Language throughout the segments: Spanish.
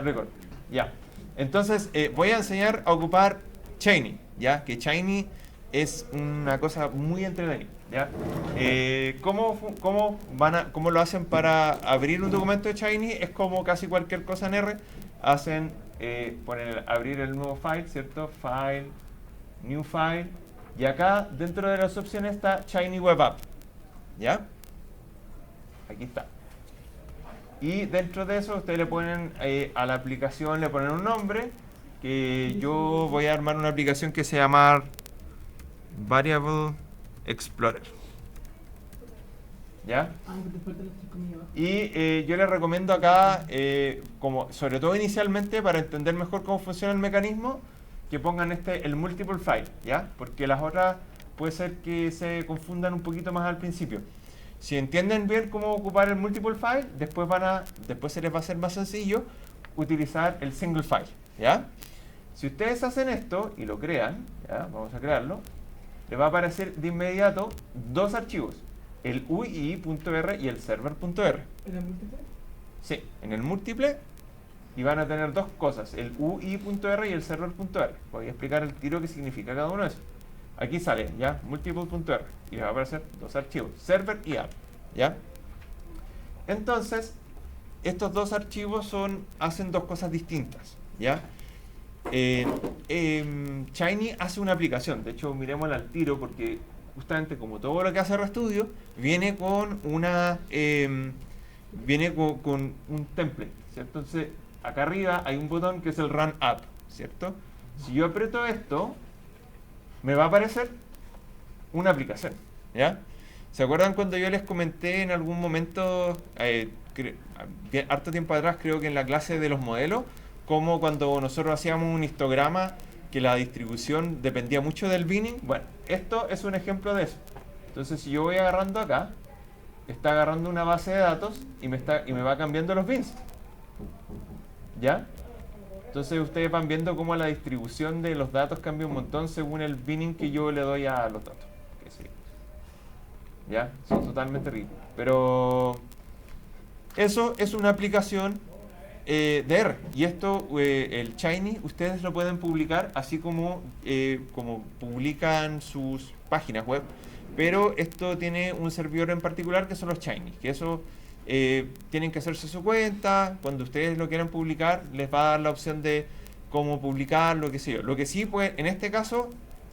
Record. Ya. Entonces, voy a enseñar a ocupar Shiny, ¿ya? Que Shiny es una cosa muy entretenida, ¿ya? ¿Cómo lo hacen para abrir un documento de Shiny? Es como casi cualquier cosa en R. Hacen, abrir el nuevo file, ¿cierto? File, New File. Y acá, dentro de las opciones está Shiny Web App, ¿ya? Aquí está. Y dentro de eso ustedes le ponen a la aplicación, le ponen un nombre, que yo voy a armar una aplicación que se llama Variable Explorer. ¿Ya? Y yo les recomiendo acá, como sobre todo inicialmente, para entender mejor cómo funciona el mecanismo, que pongan el multiple file, ¿ya? Porque las otras puede ser que se confundan un poquito más al principio. Si entienden bien cómo ocupar el multiple file, después se les va a hacer más sencillo utilizar el single file, ¿ya? Si ustedes hacen esto y lo crean, ¿ya? Vamos a crearlo, les va a aparecer de inmediato dos archivos, el UI.r y el server.r. ¿En el múltiple? Sí, en el múltiple, y van a tener dos cosas, el UI.r y el server.r. Voy a explicar el tiro qué significa cada uno de esos. Aquí sale, ¿ya? Multiple.r. Y les va a aparecer dos archivos, server y app, ¿ya? Entonces, estos dos archivos hacen dos cosas distintas, ¿ya? Shiny hace una aplicación, de hecho, miremosla al tiro porque justamente como todo lo que hace RStudio, viene con con un template, ¿cierto? Entonces, acá arriba hay un botón que es el Run App, ¿cierto? Si yo aprieto esto, me va a aparecer una aplicación, ¿ya? ¿Se acuerdan cuando yo les comenté en algún momento, harto tiempo atrás, creo que en la clase de los modelos, como cuando nosotros hacíamos un histograma que la distribución dependía mucho del binning? Bueno, esto es un ejemplo de eso. Entonces, si yo voy agarrando acá, está agarrando una base de datos y me va cambiando los bins, ¿ya? Entonces ustedes van viendo cómo la distribución de los datos cambia un montón según el binning que yo le doy a los datos. ¿Ya? Son totalmente ridículos. Pero eso es una aplicación de R. Y esto, el Shiny, ustedes lo pueden publicar así como publican sus páginas web. Pero esto tiene un servidor en particular que son los Shiny. Que eso tienen que hacerse su cuenta. Cuando ustedes lo quieran publicar, les va a dar la opción de cómo publicar, lo que sea. Lo que sí, pues, en este caso,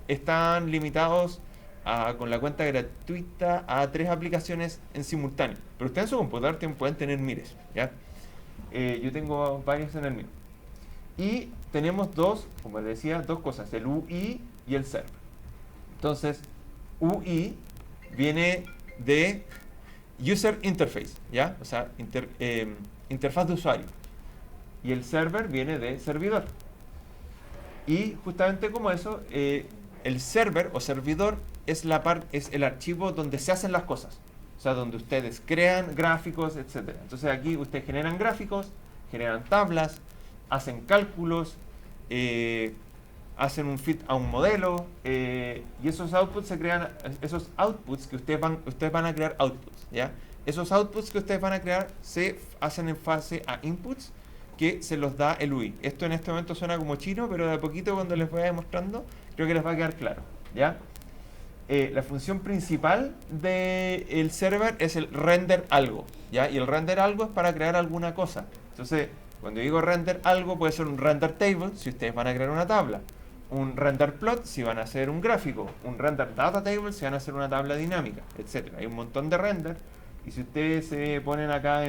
están limitados con la cuenta gratuita a 3 aplicaciones en simultáneo. Pero ustedes en su computador pueden tener miles, ¿ya? Yo tengo varios en el mío. Y tenemos como les decía, dos cosas, el UI y el server. Entonces, UI viene de User Interface, ¿ya? O sea, interfaz de usuario. Y el server viene de servidor. Y justamente como eso, el server o servidor es el archivo donde se hacen las cosas. O sea, donde ustedes crean gráficos, etc. Entonces aquí ustedes generan gráficos, generan tablas, hacen cálculos, hacen un fit a un modelo, y esos outputs esos outputs que ustedes van a crear outputs, ¿ya? Esos outputs que ustedes van a crear se hacen en fase a inputs que se los da el UI. Esto en este momento suena como chino, pero de a poquito cuando les vaya demostrando, creo que les va a quedar claro, ¿ya? La función principal del server es el render algo, ¿ya? Y el render algo es para crear alguna cosa. Entonces, cuando digo render algo, puede ser un render table, si ustedes van a crear una tabla, un render plot, si van a hacer un gráfico, un render data table, si van a hacer una tabla dinámica, etc. Hay un montón de render, y si ustedes se ponen acá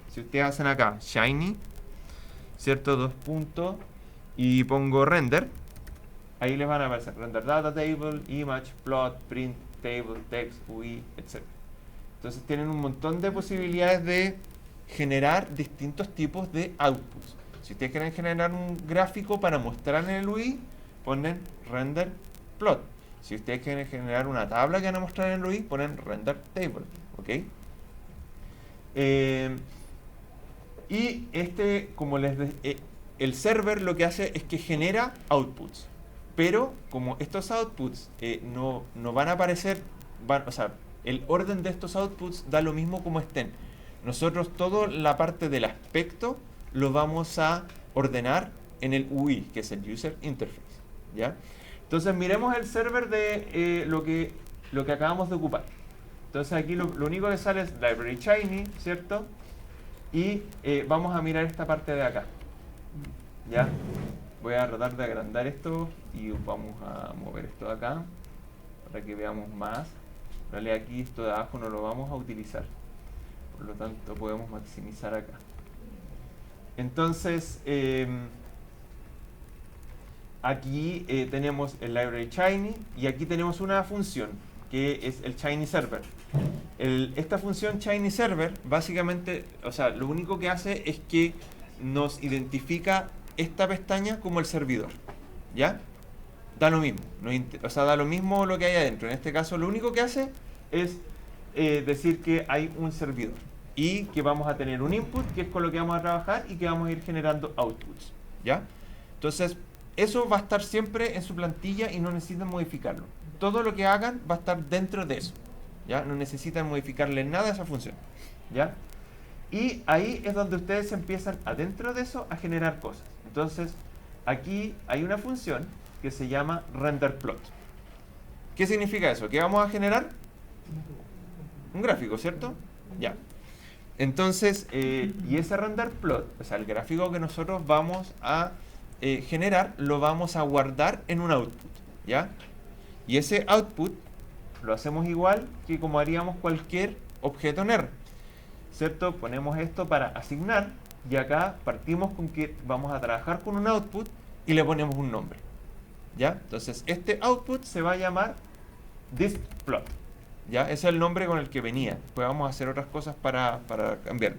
si ustedes hacen acá Shiny, ¿cierto? 2 puntos, y pongo render, ahí les van a aparecer render data table, image, plot, print, table, text, UI, etc. Entonces tienen un montón de posibilidades de generar distintos tipos de outputs. Si ustedes quieren generar un gráfico para mostrar en el UI, ponen render plot. Si ustedes quieren generar una tabla que van a mostrar en el UI, ponen render table. ¿Ok? Y como el server lo que hace es que genera outputs. Pero como estos outputs no van a aparecer, o sea, el orden de estos outputs da lo mismo como estén. Nosotros toda la parte del aspecto lo vamos a ordenar en el UI, que es el User Interface, ¿ya? Entonces miremos el server de lo que acabamos de ocupar. Entonces aquí lo único que sale es library Shiny, ¿cierto? Y vamos a mirar esta parte de acá, ¿ya? Voy a tratar de agrandar esto y vamos a mover esto de acá para que veamos más. En realidad aquí esto de abajo no lo vamos a utilizar, por lo tanto podemos maximizar acá. Entonces aquí tenemos el library Shiny y aquí tenemos una función que es el Shiny Server. Esta función Shiny Server básicamente, o sea, lo único que hace es que nos identifica esta pestaña como el servidor, ¿ya? Da lo mismo, o sea, da lo mismo lo que hay adentro. En este caso lo único que hace es decir que hay un servidor y que vamos a tener un input, que es con lo que vamos a trabajar, y que vamos a ir generando outputs, ¿ya? Entonces, eso va a estar siempre en su plantilla y no necesitan modificarlo. Todo lo que hagan va a estar dentro de eso, ¿ya? No necesitan modificarle nada a esa función, ¿ya? Y ahí es donde ustedes empiezan, adentro de eso, a generar cosas. Entonces, aquí hay una función que se llama renderPlot. ¿Qué significa eso? ¿Qué vamos a generar? Un gráfico, ¿cierto? Ya. Entonces, y ese renderPlot, o sea, el gráfico que nosotros vamos a generar, lo vamos a guardar en un output, ¿ya? Y ese output lo hacemos igual que como haríamos cualquier objeto en R, ¿cierto? Ponemos esto para asignar y acá partimos con que vamos a trabajar con un output y le ponemos un nombre, ¿ya? Entonces, este output se va a llamar dispplot, ¿ya? Ese es el nombre con el que venía. Después vamos a hacer otras cosas para cambiarlo.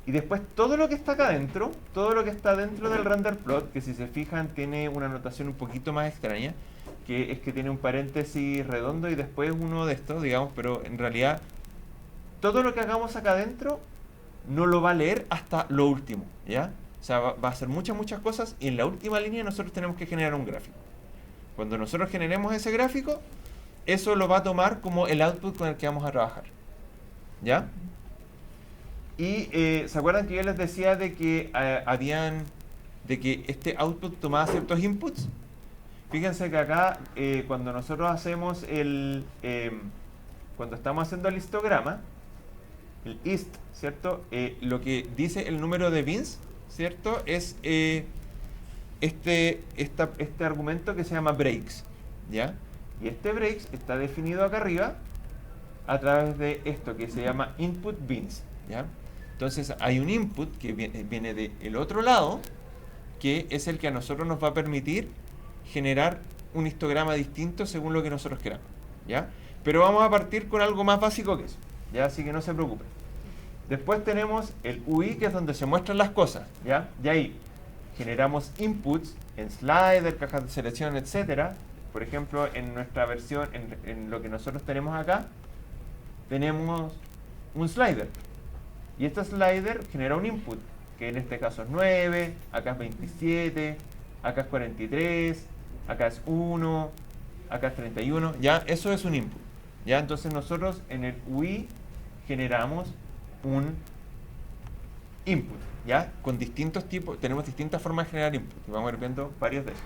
Y después todo lo que está acá adentro, todo lo que está dentro del renderPlot, que si se fijan tiene una notación un poquito más extraña, que es que tiene un paréntesis redondo y después uno de estos, digamos, pero en realidad todo lo que hagamos acá adentro no lo va a leer hasta lo último, ¿ya? O sea, va a hacer muchas cosas y en la última línea nosotros tenemos que generar un gráfico. Cuando nosotros generemos ese gráfico, eso lo va a tomar como el output con el que vamos a trabajar, ¿ya? Y ¿se acuerdan que yo les decía de que de que este output tomaba ciertos inputs? Fíjense que acá cuando nosotros hacemos cuando estamos haciendo el histograma, el hist, ¿cierto? Lo que dice el número de bins, ¿cierto? Es este argumento que se llama breaks, ¿ya? Y este breaks está definido acá arriba a través de esto que se llama input bins, ¿ya? Entonces hay un input que viene del otro lado, que es el que a nosotros nos va a permitir generar un histograma distinto según lo que nosotros queramos, ¿ya? Pero vamos a partir con algo más básico que eso, ¿ya? Así que no se preocupen. Después tenemos el UI, que es donde se muestran las cosas, ¿ya? Y ahí generamos inputs en slider, cajas de selección, etcétera. Por ejemplo, en nuestra versión, en lo que nosotros tenemos acá, tenemos un slider. Y este slider genera un input, que en este caso es 9, acá es 27, acá es 43, acá es 1, acá es 31. Ya, eso es un input. Ya, entonces nosotros en el UI generamos un input, ¿ya? Con distintos tipos, tenemos distintas formas de generar input. Y vamos a ir viendo varios de esos.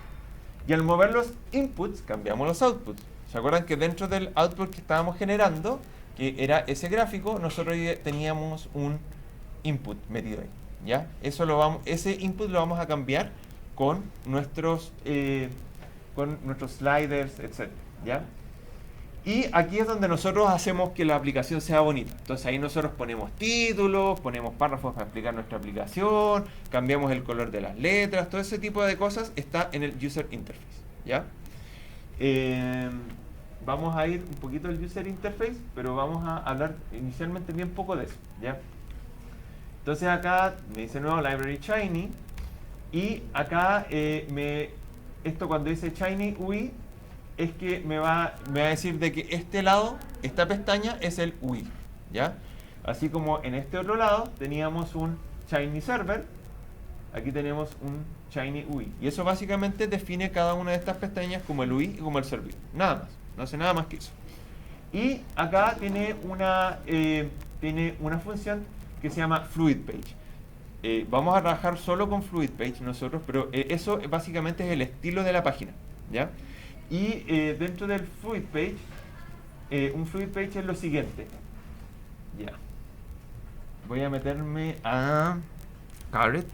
Y al mover los inputs, cambiamos los outputs. ¿Se acuerdan que dentro del output que estábamos generando, que era ese gráfico, nosotros teníamos un input metido ahí, ¿ya? Ese input lo vamos a cambiar con nuestros sliders, etc., ¿ya? Y aquí es donde nosotros hacemos que la aplicación sea bonita. Entonces ahí nosotros ponemos títulos, ponemos párrafos para explicar nuestra aplicación, cambiamos el color de las letras, todo ese tipo de cosas está en el User Interface, ¿ya? Vamos a ir un poquito al User Interface, pero vamos a hablar inicialmente bien poco de eso, ¿ya? Entonces acá me dice nuevo Library Shiny, y acá esto cuando dice Shiny UI, es que me va a decir de que este lado, esta pestaña, es el UI, ¿ya? Así como en este otro lado teníamos un Shiny Server, aquí tenemos un Shiny UI. Y eso básicamente define cada una de estas pestañas como el UI y como el servidor. Nada más, no hace nada más que eso. Y acá tiene una función que se llama Fluid Page. vamos a trabajar solo con Fluid Page nosotros, pero eso básicamente es el estilo de la página, ¿ya? Y dentro del Fluid Page, un Fluid Page es lo siguiente. Ya. Voy a meterme a Caret.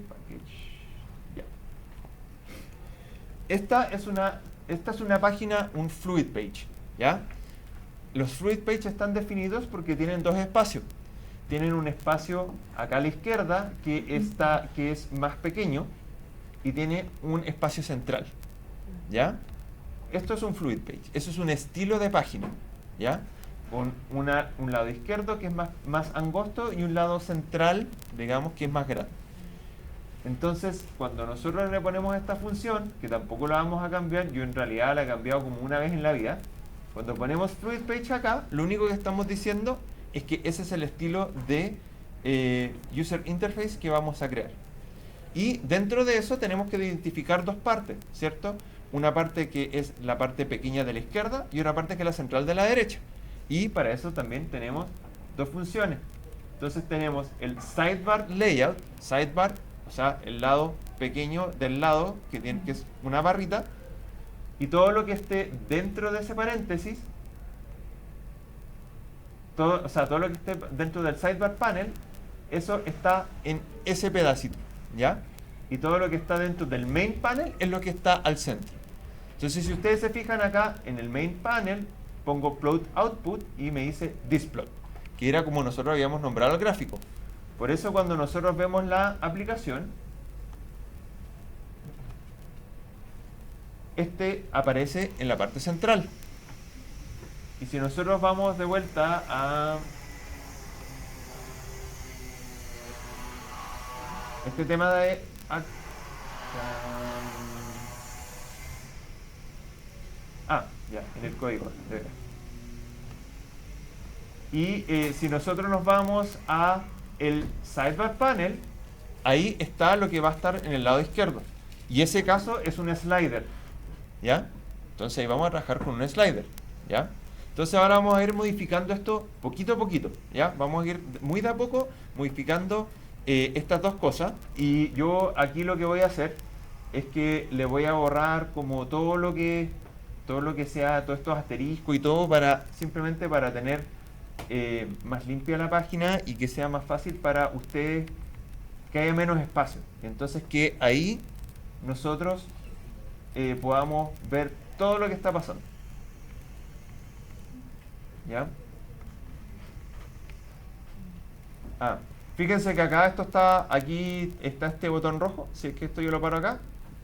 Package. Ya. Esta es una página, un Fluid Page, ¿ya? Los Fluid Page están definidos porque tienen dos espacios. Tienen un espacio acá a la izquierda que es más pequeño y tiene un espacio central, ¿ya? Esto es un Fluid Page, eso es un estilo de página, ¿ya? Con un lado izquierdo que es más angosto y un lado central, digamos, que es más grande. Entonces, cuando nosotros le ponemos esta función, que tampoco la vamos a cambiar, yo en realidad la he cambiado como una vez en la vida, cuando ponemos Fluid Page acá, lo único que estamos diciendo es que ese es el estilo de User Interface que vamos a crear. Y dentro de eso tenemos que identificar dos partes, ¿cierto? Una parte que es la parte pequeña de la izquierda y una parte que es la central de la derecha. Y para eso también tenemos dos funciones. Entonces tenemos el sidebar layout, sidebar, o sea, el lado pequeño del lado que es una barrita, y todo lo que esté dentro de ese paréntesis, todo lo que esté dentro del sidebar panel, eso está en ese pedacito, ¿ya? Y todo lo que está dentro del main panel es lo que está al centro. Entonces, si ustedes se fijan acá en el main panel, pongo plot output y me dice thisplot, que era como nosotros habíamos nombrado el gráfico. Por eso cuando nosotros vemos la aplicación, este aparece en la parte central. Y si nosotros vamos de vuelta a este tema de ya, en el código, de veras. Y si nosotros nos vamos a el sidebar panel, ahí está lo que va a estar en el lado izquierdo. Y ese caso es un slider, ¿ya? Entonces ahí vamos a trabajar con un slider, ¿ya? Entonces ahora vamos a ir modificando esto poquito a poquito, ¿ya? Vamos a ir muy de a poco modificando estas dos cosas. Y yo aquí lo que voy a hacer es que le voy a borrar como todo lo que sea, todos estos asteriscos y todo, simplemente para tener más limpia la página y que sea más fácil para ustedes, que haya menos espacio. Entonces que ahí nosotros podamos ver todo lo que está pasando. ¿Ya? Fíjense que acá aquí está este botón rojo. Si es que esto yo lo paro acá,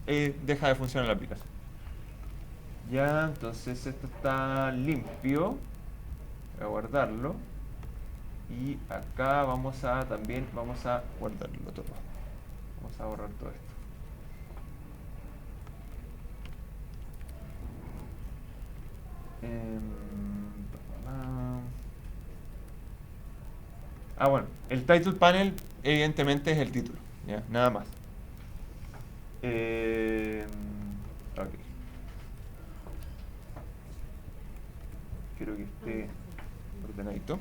deja de funcionar la aplicación. Ya, entonces esto está limpio. Voy a guardarlo. Y acá también vamos a guardarlo todo. Vamos a borrar todo esto. Bueno, el title panel evidentemente es el título, ¿ya? Nada más. Ok. Quiero que esté ordenadito.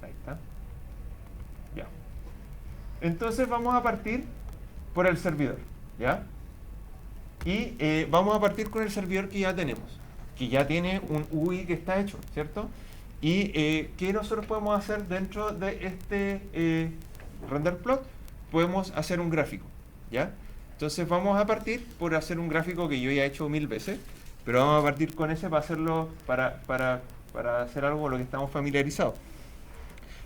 Ahí está. Ya. Entonces vamos a partir por el servidor, ¿ya? Y vamos a partir con el servidor que ya tenemos, que ya tiene un UI que está hecho, ¿cierto? Y ¿qué nosotros podemos hacer dentro de este render plot? Podemos hacer un gráfico, ¿ya? Entonces vamos a partir por hacer un gráfico que yo ya he hecho 1000 veces, pero vamos a partir con ese para hacerlo, para hacer algo con lo que estamos familiarizados.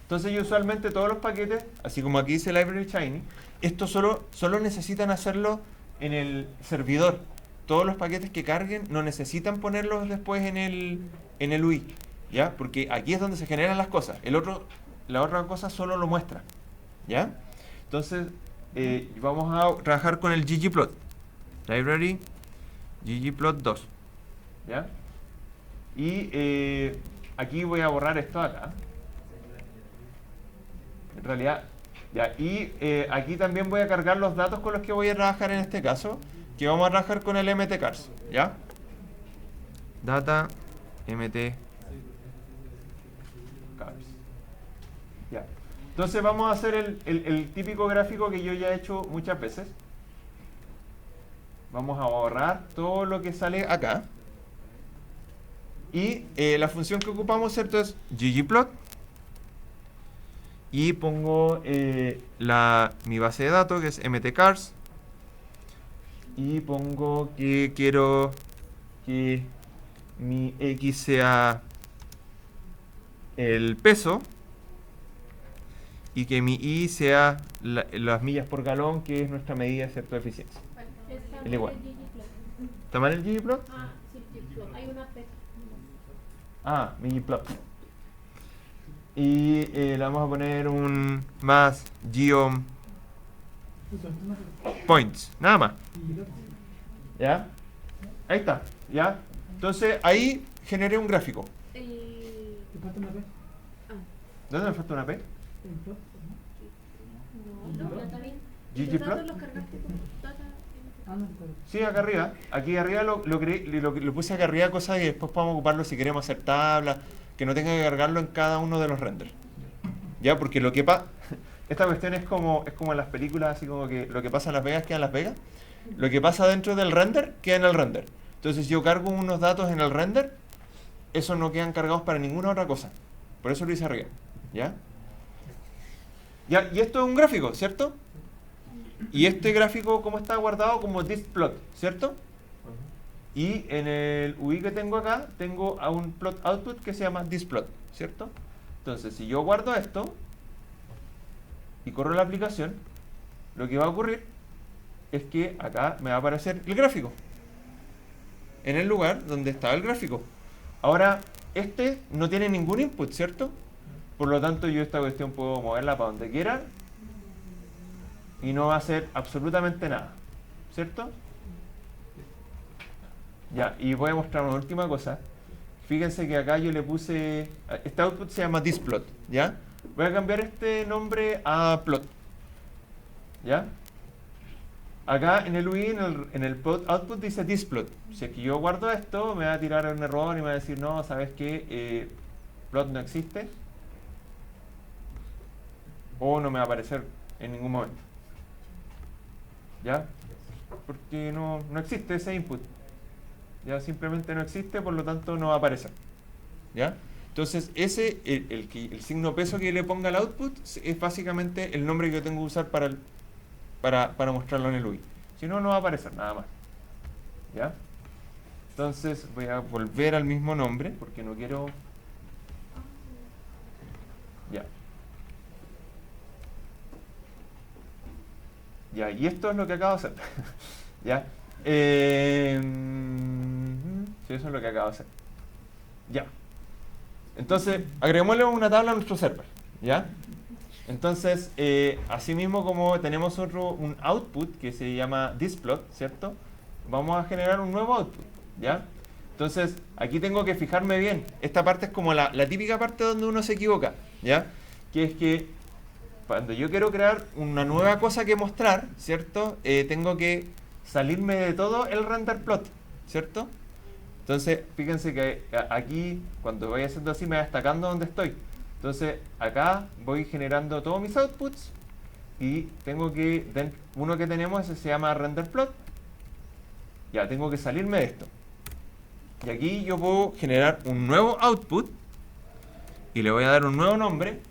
Entonces yo usualmente todos los paquetes, así como aquí dice Library Shiny, esto solo necesitan hacerlo en el servidor. Todos los paquetes que carguen no necesitan ponerlos después en el UI, ¿ya? Porque aquí es donde se generan las cosas. La otra cosa solo lo muestra, ¿ya? Entonces vamos a trabajar con el ggplot. Library ggplot2, ¿ya? Y aquí voy a borrar esto acá. En realidad, ya. Y aquí también voy a cargar los datos con los que voy a trabajar en este caso, que vamos a trabajar con el mtcars, ¿ya? Data mt Entonces vamos a hacer el típico gráfico que yo ya he hecho muchas veces. Vamos a borrar todo lo que sale acá. Y la función que ocupamos, ¿cierto? Es ggplot. Y pongo mi base de datos, que es mtcars. Y pongo que quiero que mi x sea el peso. Y que mi i sea las millas por galón, que es nuestra medida, ¿cierto?, de eficiencia. El igual. ¿Está mal el ggplot? Ah, sí, ggplot. Hay una P. Ah, ggplot. Y le vamos a poner un más geom points, nada más. ¿Ya? Ahí está, ¿ya? Entonces ahí generé un gráfico. ¿Te falta una P? ¿Dónde me falta una P? ¿En plot? No, ya está bien. ggplot. Los datos los cargaste con data. Ah, no, pero... Sí, acá arriba. Aquí arriba lo puse acá arriba, cosa que después podamos ocuparlo si queremos hacer tablas, que no tenga que cargarlo en cada uno de los renders. ¿Ya? Porque lo que pasa... Esta cuestión es como en las películas, así como que lo que pasa en Las Vegas queda en Las Vegas. Lo que pasa dentro del render queda en el render. Entonces, si yo cargo unos datos en el render, esos no quedan cargados para ninguna otra cosa. Por eso lo hice arriba. ¿Ya? Ya, y esto es un gráfico, ¿cierto? Y este gráfico, ¿cómo está guardado? Como thisplot, ¿cierto? Y en el UI que tengo acá, tengo a un plot output que se llama thisplot, ¿cierto? Entonces, si yo guardo esto y corro la aplicación, lo que va a ocurrir es que acá me va a aparecer el gráfico en el lugar donde estaba el gráfico. Ahora, este no tiene ningún input, ¿cierto? Por lo tanto, yo esta cuestión puedo moverla para donde quiera y no va a hacer absolutamente nada, ¿cierto? Ya, y voy a mostrar una última cosa. Fíjense que acá yo le puse... Este output se llama thisplot, ¿ya? Voy a cambiar este nombre a plot, ¿ya? Acá en el UI, en el plot output dice thisplot. Si es que yo guardo esto, me va a tirar un error y me va a decir, no, ¿sabes qué? Plot no existe. O no me va a aparecer en ningún momento. ¿Ya? Porque no existe ese input. Ya simplemente no existe, por lo tanto no va a aparecer. ¿Ya? Entonces, el signo peso que le ponga al output es básicamente el nombre que yo tengo que usar para mostrarlo en el UI. Si no, no va a aparecer nada más. ¿Ya? Entonces voy a volver al mismo nombre porque no quiero... Ya. Ya, y esto es lo que acabo de hacer. ¿Ya? Sí, eso es lo que acabo de hacer. Ya. Entonces, agreguémosle una tabla a nuestro server. ¿Ya? Entonces, asimismo como tenemos un output que se llama thisplot, ¿cierto? Vamos a generar un nuevo output, ¿ya? Entonces, aquí tengo que fijarme bien. Esta parte es como la típica parte donde uno se equivoca, ¿ya? Que es que cuando yo quiero crear una nueva cosa que mostrar, ¿cierto? Tengo que salirme de todo el render plot, ¿cierto? Entonces, fíjense que aquí, cuando voy haciendo así, me va destacando donde estoy. Entonces, acá voy generando todos mis outputs y tengo que, uno que tenemos ese se llama render plot. Ya, tengo que salirme de esto. Y aquí yo puedo generar un nuevo output y le voy a dar un nuevo nombre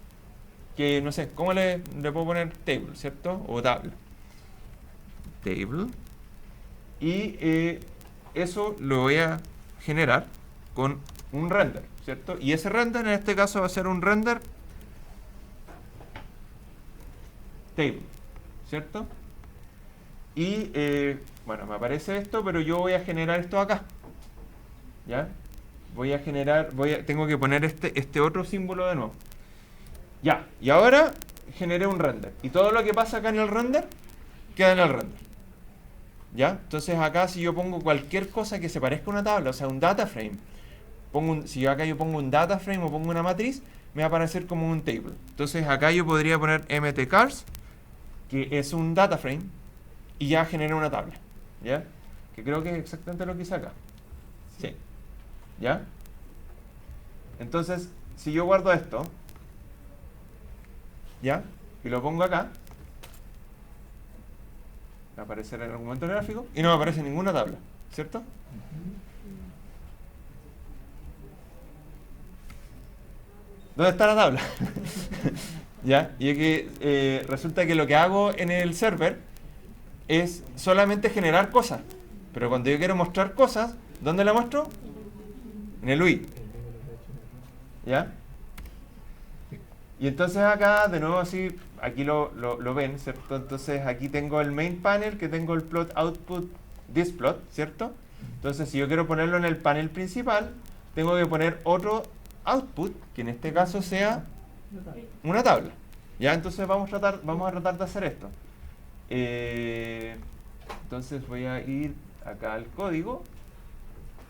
que, no sé, ¿cómo le puedo poner? Table, ¿cierto? O tabla. Table. Y eso lo voy a generar con un render, ¿cierto? Y ese render en este caso va a ser un render table, ¿cierto? Y bueno, me aparece esto, pero yo voy a generar esto acá, ¿ya? Voy a generar, tengo que poner este otro símbolo de nuevo. Ya, y ahora generé un render. Y todo lo que pasa acá en el render, queda en el render. ¿Ya? Entonces acá si yo pongo cualquier cosa que se parezca a una tabla, o sea, un data frame, si yo acá yo pongo un data frame o pongo una matriz, me va a aparecer como un table. Entonces acá yo podría poner mtcars, que es un data frame, y ya genera una tabla. ¿Ya? Que creo que es exactamente lo que hice acá. Sí. ¿Ya? Entonces, si yo guardo esto, ¿ya? Y lo pongo acá. Va a aparecer el argumento gráfico y no me aparece ninguna tabla, ¿cierto? ¿Dónde está la tabla? ¿Ya? Y es que resulta que lo que hago en el server es solamente generar cosas. Pero cuando yo quiero mostrar cosas, ¿dónde la muestro? En el UI. ¿Ya? Y entonces acá, de nuevo así, aquí lo ven, ¿cierto? Entonces aquí tengo el main panel, que tengo el plot output thisplot, ¿cierto? Entonces si yo quiero ponerlo en el panel principal, tengo que poner otro output, que en este caso sea una tabla. ¿Ya? Entonces vamos a tratar de hacer esto. Entonces voy a ir acá al código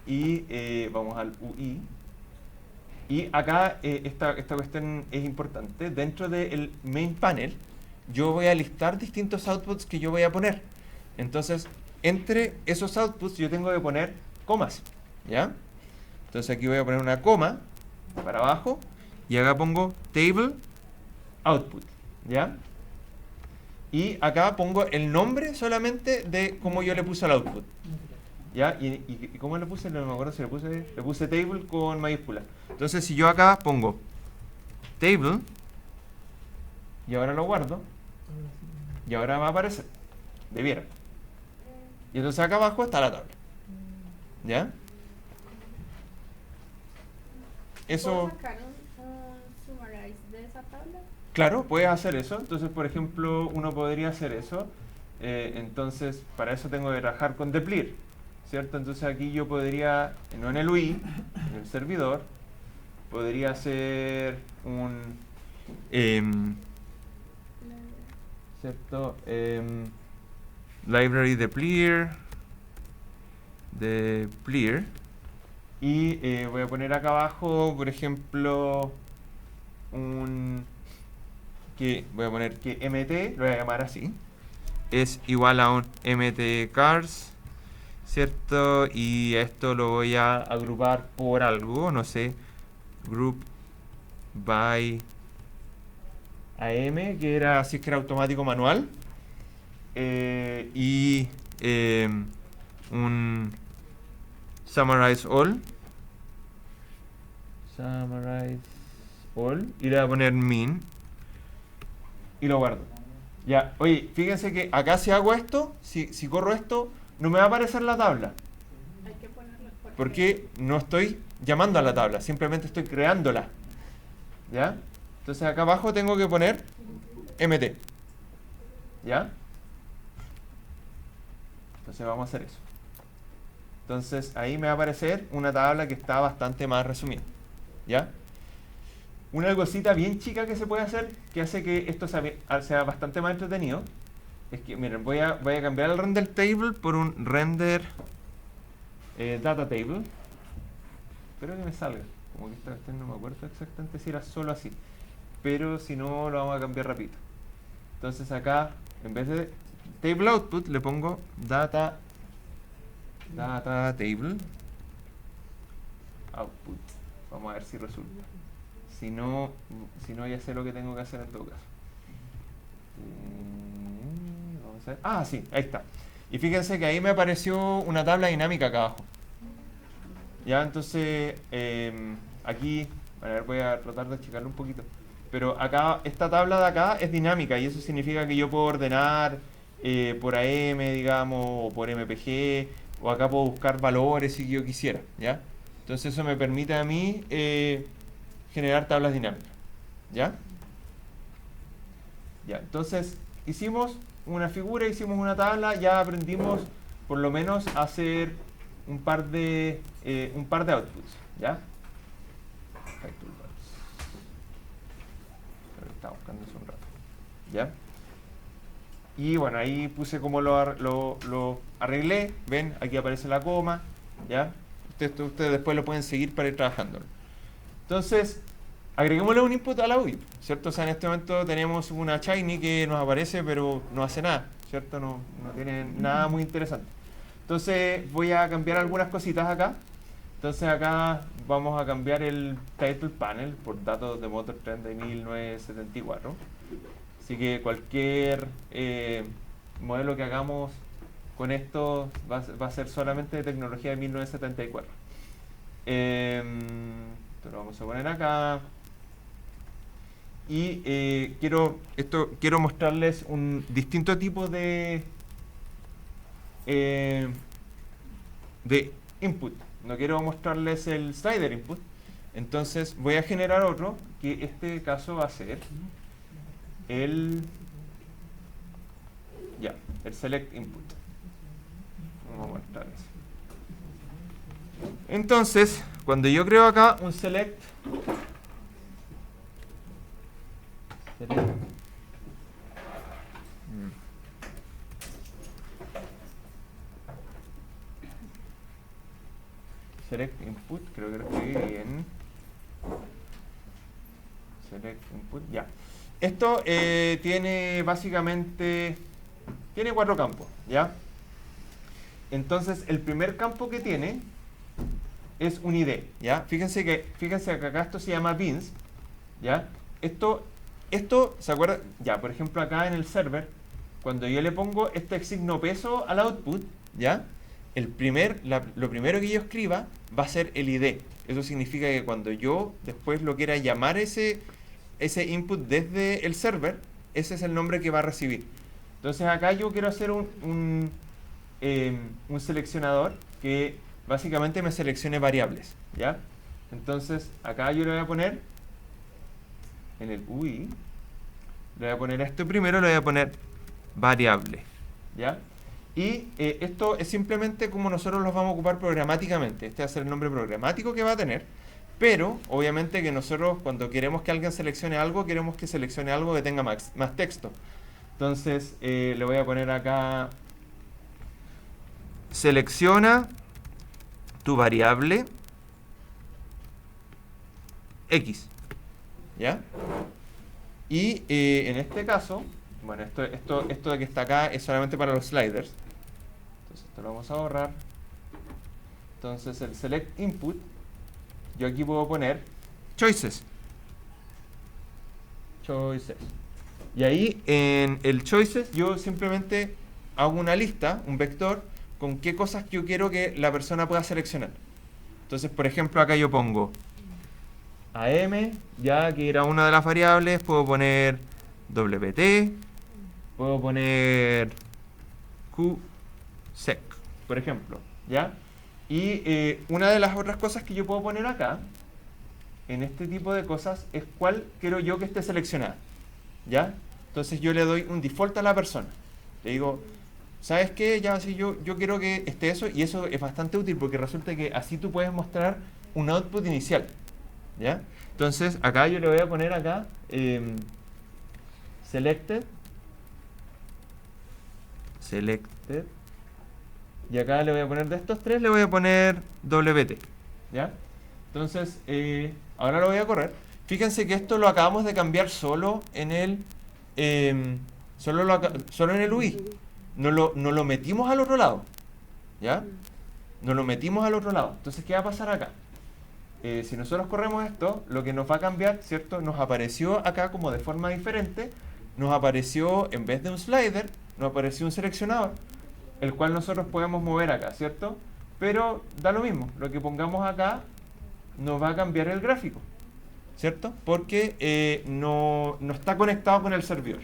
y vamos al UI. Y acá esta cuestión es importante. Dentro del main panel yo voy a listar distintos outputs que yo voy a poner. Entonces, entre esos outputs yo tengo que poner comas, ¿ya? Entonces aquí voy a poner una coma para abajo y acá pongo table output, ¿ya? Y acá pongo el nombre solamente de cómo yo le puse al output. ¿Ya? ¿Y cómo le puse? No me acuerdo si le puse table con mayúscula. Entonces si yo acá pongo table y ahora lo guardo y ahora va a aparecer, debiera. Y entonces acá abajo está la tabla. ¿Ya? Eso, ¿Puedo sacar un summarize de esa tabla? claro, puedes hacer eso. Entonces, por ejemplo, uno podría hacer eso. Entonces, para eso tengo que trabajar con deplir, ¿cierto? Entonces aquí yo podría, no en el UI, en el servidor, podría hacer un, ¿cierto? Library deplir, y voy a poner acá abajo, por ejemplo, voy a poner que mt, lo voy a llamar así, es igual a un mtcars, ¿cierto? Y esto lo voy a agrupar por algo, no sé, group by am, que era así, que era automático manual, y un summarize all, y le voy a poner min y lo guardo. Ya, oye, fíjense que acá si hago esto, si corro esto, no me va a aparecer la tabla. Hay que ponerlo Porque no estoy llamando a la tabla, simplemente estoy creándola. ¿Ya? Entonces acá abajo tengo que poner mt. ¿Ya? Entonces vamos a hacer eso. Entonces ahí me va a aparecer una tabla que está bastante más resumida. ¿Ya? Una cosita bien chica que se puede hacer, que hace que esto sea bastante más entretenido, es que, miren, voy a cambiar el render table por un render data table. Espero que me salga. Como que esta cuestión no me acuerdo exactamente si era solo así. Pero si no, lo vamos a cambiar rapidito. Entonces acá, en vez de table output, le pongo data table output. Vamos a ver si resulta. Si no, ya sé lo que tengo que hacer en todo caso. Vamos a ver. Ah, sí, ahí está. Y fíjense que ahí me apareció una tabla dinámica acá abajo. Ya, entonces, aquí, a ver, voy a tratar de checarlo un poquito. Pero acá, esta tabla de acá es dinámica y eso significa que yo puedo ordenar por AM, digamos, o por MPG, o acá puedo buscar valores si yo quisiera, ¿ya? Entonces eso me permite a mí generar tablas dinámicas, ¿ya? Ya, entonces hicimos una figura, hicimos una tabla, ya aprendimos por lo menos a hacer un par de outputs, ¿ya? Estaba buscando eso un rato, ¿ya? Y bueno, ahí puse como lo arreglé, ven, aquí aparece la coma, ¿ya? Ustedes después lo pueden seguir para ir trabajándolo. Entonces, agreguémosle un input a la UI, ¿cierto? O sea, en este momento tenemos una Shiny que nos aparece, pero no hace nada, ¿cierto? No tiene nada muy interesante. Entonces, voy a cambiar algunas cositas acá. Entonces acá vamos a cambiar el title panel por datos de Motor Trend de 1974. Así que cualquier modelo que hagamos con esto va a ser solamente de tecnología de 1974. Esto lo vamos a poner acá. Y quiero mostrarles un distinto tipo de input. No quiero mostrarles el slider input. Entonces voy a generar otro, que este caso va a ser el select input. Vamos a mostrarles. Entonces, cuando yo creo acá un select select input, creo que lo escribí bien. Select input, ya. Esto tiene básicamente 4 campos, ¿ya? Entonces, el primer campo que tiene es un ID, ¿ya? Fíjense que acá esto se llama beans, ¿ya? Esto, ¿se acuerdan? Ya, por ejemplo, acá en el server, cuando yo le pongo este signo peso al output, ¿ya? Lo primero que yo escriba va a ser el ID. Eso significa que cuando yo después lo quiera llamar ese input desde el server, ese es el nombre que va a recibir. Entonces acá yo quiero hacer un seleccionador que básicamente me seleccione variables, ¿ya? Entonces acá yo le voy a poner en el UI, le voy a poner esto primero, le voy a poner variable, ¿ya? Y esto es simplemente como nosotros los vamos a ocupar programáticamente. Este va a ser el nombre programático que va a tener. Pero, obviamente que nosotros cuando queremos que alguien seleccione algo, queremos que seleccione algo que tenga más texto. Entonces, le voy a poner acá, selecciona tu variable X, ¿ya? Y en este caso, bueno, esto de que está acá es solamente para los sliders. Entonces esto lo vamos a borrar. Entonces el select input, yo aquí puedo poner choices. Y ahí en el choices yo simplemente hago una lista, un vector, con qué cosas yo quiero que la persona pueda seleccionar. Entonces, por ejemplo, acá yo pongo AM, ya que era una de las variables, puedo poner WT, puedo poner QSEC, por ejemplo, ¿ya? Y una de las otras cosas que yo puedo poner acá, en este tipo de cosas, es cuál quiero yo que esté seleccionada, ¿ya? Entonces yo le doy un default a la persona. Le digo, ¿sabes qué? Ya, si yo quiero que esté eso, y eso es bastante útil porque resulta que así tú puedes mostrar un output inicial, ¿ya? Entonces acá yo le voy a poner acá selected, y acá le voy a poner de estos tres, le voy a poner WT, ¿ya? Entonces ahora lo voy a correr. Fíjense que esto lo acabamos de cambiar solo en el solo en el UI. No lo metimos al otro lado, ¿ya? No lo metimos al otro lado. Entonces, ¿qué va a pasar acá? Si nosotros corremos esto, lo que nos va a cambiar, ¿cierto? Nos apareció acá como de forma diferente. Nos apareció, en vez de un slider, nos apareció un seleccionador, el cual nosotros podemos mover acá, ¿cierto? Pero da lo mismo. Lo que pongamos acá nos va a cambiar el gráfico, ¿cierto? Porque no está conectado con el servidor.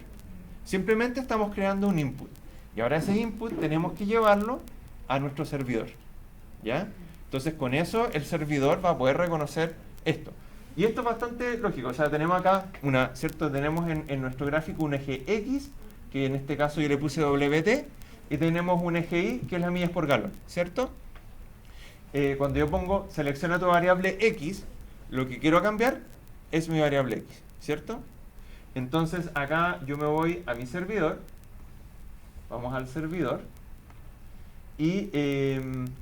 Simplemente estamos creando un input. Y ahora ese input tenemos que llevarlo a nuestro servidor, ¿ya? Entonces con eso el servidor va a poder reconocer esto. Y esto es bastante lógico. O sea, tenemos acá ¿cierto? Tenemos en nuestro gráfico un eje X, que en este caso yo le puse WT, y tenemos un eje Y, que es las millas por galón, ¿cierto? Cuando yo pongo selecciona tu variable X, lo que quiero cambiar es mi variable X, ¿cierto? Entonces acá yo me voy a mi servidor. Vamos al servidor. Y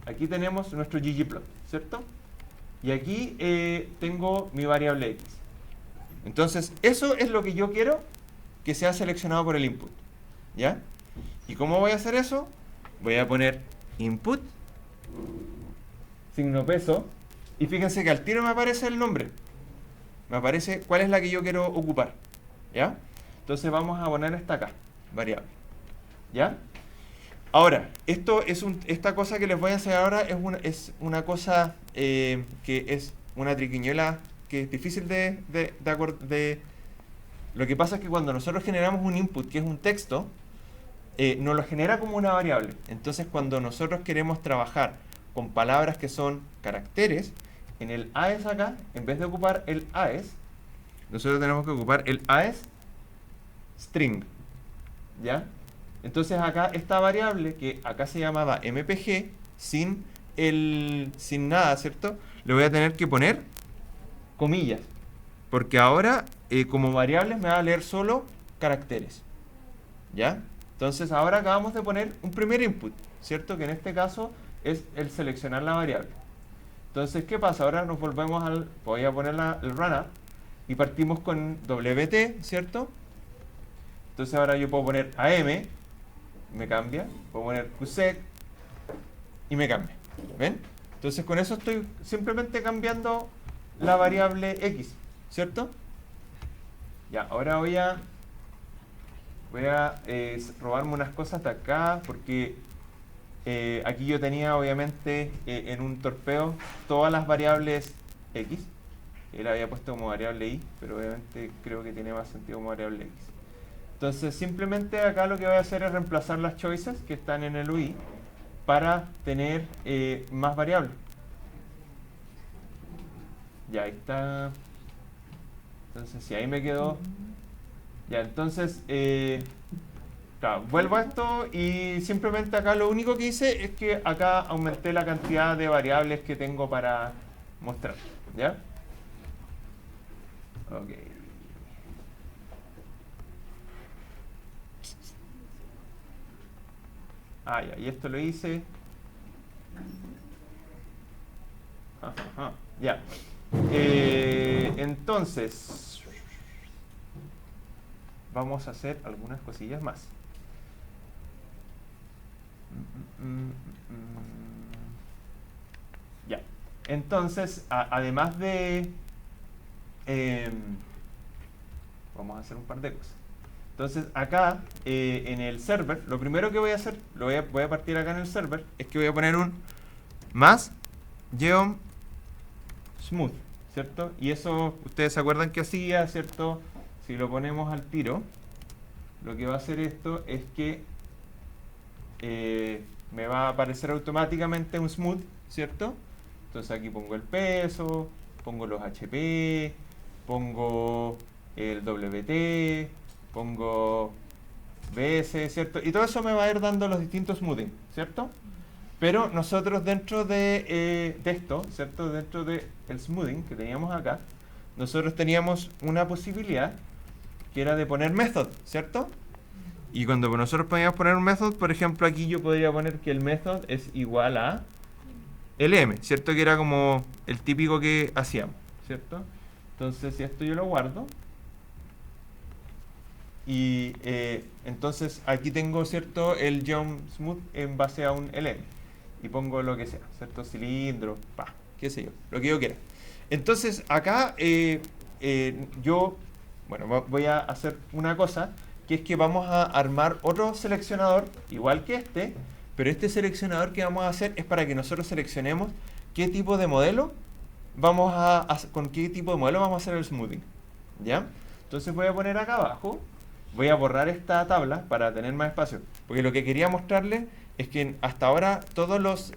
aquí tenemos nuestro ggplot, ¿cierto? Y aquí tengo mi variable X. Entonces, eso es lo que yo quiero que sea seleccionado por el input, ¿ya? ¿Y cómo voy a hacer eso? Voy a poner input, signo peso, Y fíjense que al tiro me aparece el nombre. Me aparece cuál es la que yo quiero ocupar. ¿Ya? Entonces vamos a poner esta acá, variable. ¿Ya? Ahora, esta cosa que les voy a enseñar ahora es una cosa que es una triquiñuela que es difícil Lo que pasa es que cuando nosotros generamos un input, que es un texto, nos lo genera como una variable. Entonces, cuando nosotros queremos trabajar con palabras que son caracteres, en el AES acá, en vez de ocupar el AES, nosotros tenemos que ocupar el AES string. ¿Ya? Entonces acá esta variable, que acá se llamaba mpg, sin nada, ¿cierto? Le voy a tener que poner comillas. Porque ahora, como variables, me va a leer solo caracteres. ¿Ya? Entonces ahora acabamos de poner un primer input, ¿cierto? Que en este caso es el seleccionar la variable. Entonces, ¿qué pasa? Ahora nos volvemos voy a poner el run-up y partimos con wt, ¿cierto? Entonces ahora yo puedo poner am, me cambia, puedo poner qsec y me cambia. ¿Ven? Entonces con eso estoy simplemente cambiando la variable x, ¿cierto? Ya, ahora voy a robarme unas cosas de acá porque aquí yo tenía obviamente en un torpeo todas las variables x. Él había puesto como variable y, pero obviamente creo que tiene más sentido como variable x. Entonces simplemente acá lo que voy a hacer es reemplazar las choices que están en el UI para tener más variables. Ya, ahí está. Entonces si ahí me quedó. Ya, entonces claro, vuelvo a esto y simplemente acá lo único que hice es que acá aumenté la cantidad de variables que tengo para mostrar. ¿Ya? Ok. Ya, y esto lo hice. Ajá, ya. Entonces, vamos a hacer algunas cosillas más. Ya. Entonces, además de... vamos a hacer un par de cosas. Entonces acá en el server, lo primero que voy a hacer, voy a partir acá en el server, es que voy a poner un más geom smooth, ¿cierto? Y eso, ustedes se acuerdan que hacía, ¿cierto? Si lo ponemos al tiro, lo que va a hacer esto es que me va a aparecer automáticamente un smooth, ¿cierto? Entonces aquí pongo el peso, pongo los HP, pongo el WT, pongo BS, ¿cierto? Y todo eso me va a ir dando los distintos smoothing, ¿cierto? Pero nosotros dentro de esto, ¿cierto? Dentro del smoothing que teníamos acá, nosotros teníamos una posibilidad que era de poner method, ¿cierto? Y cuando nosotros podíamos poner un method, por ejemplo, aquí yo podría poner que el method es igual a lm, ¿cierto? Que era como el típico que hacíamos, ¿cierto? Entonces, si esto yo lo guardo, y entonces aquí tengo, ¿cierto? El geom smooth en base a un lm. Y pongo lo que sea, ¿cierto? Cilindro, qué sé yo, lo que yo quiera. Entonces, acá yo, bueno, voy a hacer una cosa, que es que vamos a armar otro seleccionador, igual que este, pero este seleccionador que vamos a hacer es para que nosotros seleccionemos qué tipo de modelo con qué tipo de modelo vamos a hacer el smoothing, ¿ya? Entonces voy a poner acá abajo, voy a borrar esta tabla para tener más espacio, porque lo que quería mostrarles es que hasta ahora todos los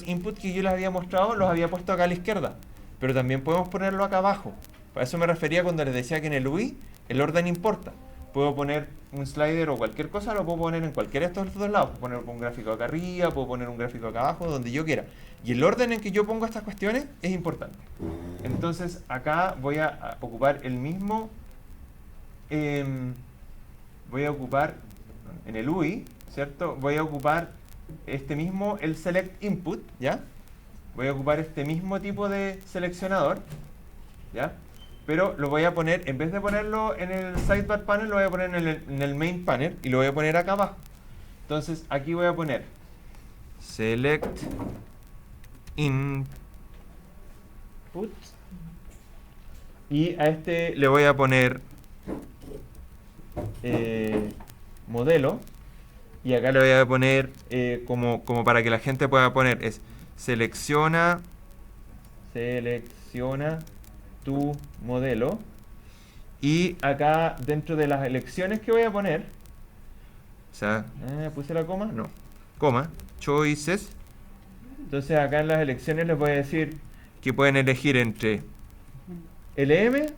inputs que yo les había mostrado los había puesto acá a la izquierda, pero también podemos ponerlo acá abajo. Para eso me refería cuando les decía que en el UI el orden importa. Puedo poner un slider o cualquier cosa, lo puedo poner en cualquiera de estos dos lados. Puedo poner un gráfico acá arriba, puedo poner un gráfico acá abajo, donde yo quiera. Y el orden en que yo pongo estas cuestiones es importante. Entonces acá voy a ocupar el mismo... voy a ocupar en el UI, ¿cierto? Voy a ocupar el select input, ¿ya? Voy a ocupar este mismo tipo de seleccionador, ¿ya? Pero lo voy a poner, en vez de ponerlo en el sidebar panel, lo voy a poner en el main panel y lo voy a poner acá abajo. Entonces aquí voy a poner select input. Y a este le voy a poner modelo. Y acá le voy a poner como para que la gente pueda poner es selecciona tu modelo. Y acá dentro de las elecciones que voy a poner, o sea, ¿puse la coma? No, coma, choices. Entonces acá en las elecciones les voy a decir que pueden elegir entre LM,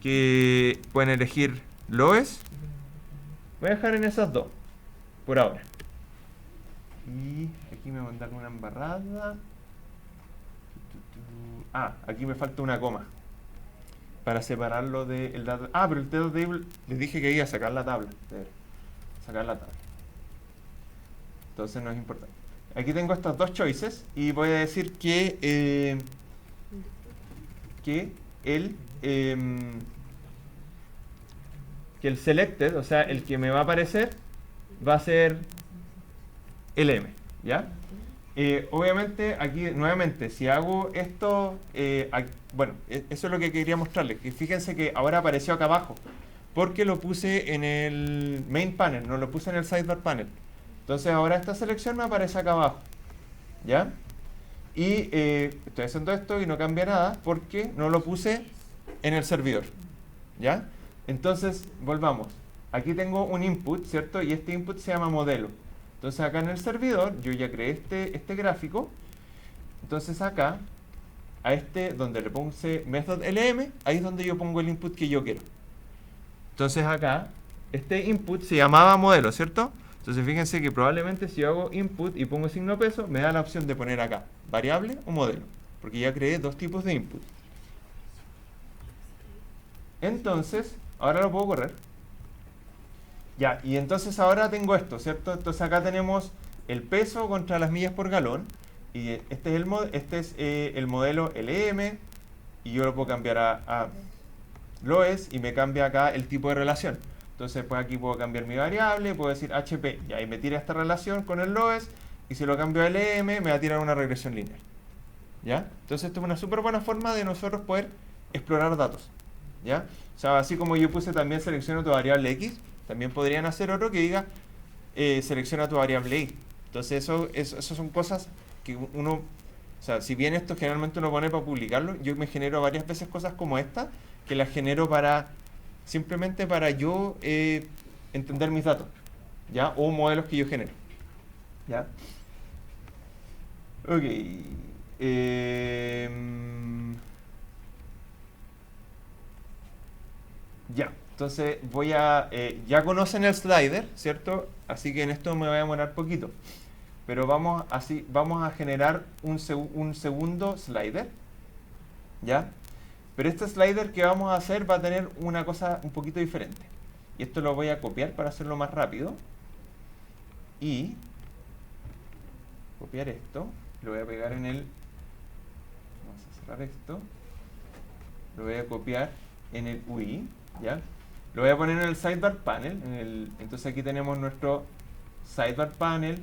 que pueden elegir LOES. Voy a dejar en esas dos, por ahora. Y aquí me mandaron una embarrada. Aquí me falta una coma para separarlo del data. Pero el data table les dije que iba a sacar la tabla. Sacar la tabla. Entonces no es importante. Aquí tengo estas dos choices y voy a decir que el selected, o sea, el que me va a aparecer va a ser LM, ¿ya? Obviamente aquí nuevamente si hago esto, bueno, eso es lo que quería mostrarles, que fíjense que ahora apareció acá abajo porque lo puse en el main panel, no lo puse en el sidebar panel. Entonces ahora esta selección me aparece acá abajo, ¿ya? Y estoy haciendo esto y no cambia nada porque no lo puse en el servidor, ¿ya? Entonces volvamos, aquí tengo un input, ¿cierto? Y este input se llama modelo. Entonces acá en el servidor yo ya creé este gráfico. Entonces acá, a este donde le puse method LM, ahí es donde yo pongo el input que yo quiero. Entonces acá, este input se llamaba modelo, ¿cierto? Entonces fíjense que probablemente si yo hago input y pongo signo peso, me da la opción de poner acá, variable o modelo. Porque ya creé dos tipos de input. Entonces, ahora lo puedo correr. Ya, y entonces ahora tengo esto, ¿cierto? Entonces acá tenemos el peso contra las millas por galón. Y este es el modelo LM. Y yo lo puedo cambiar a LOES y me cambia acá el tipo de relación. Entonces pues aquí puedo cambiar mi variable, puedo decir HP. Y ahí me tira esta relación con el LOES. Y si lo cambio a LM me va a tirar una regresión lineal. ¿Ya? Entonces esto es una súper buena forma de nosotros poder explorar datos. ¿Ya? O sea, así como yo puse también selecciona tu variable X, también podrían hacer otro que diga selecciona tu variable Y. Entonces eso son cosas que uno, o sea, si bien esto generalmente uno pone para publicarlo, yo me genero varias veces cosas como esta, que las genero simplemente para yo entender mis datos, ¿ya? O modelos que yo genero, ¿ya? Ok. Ya, entonces ya conocen el slider, ¿cierto? Así que en esto me voy a demorar poquito. Pero vamos a generar un segundo slider, ¿ya? Pero este slider que vamos a hacer va a tener una cosa un poquito diferente. Y esto lo voy a copiar para hacerlo más rápido. Y copiar esto, lo voy a pegar en el... Vamos a cerrar esto. Lo voy a copiar en el UI, ¿ya? Lo voy a poner en el sidebar panel. Entonces aquí tenemos nuestro sidebar panel.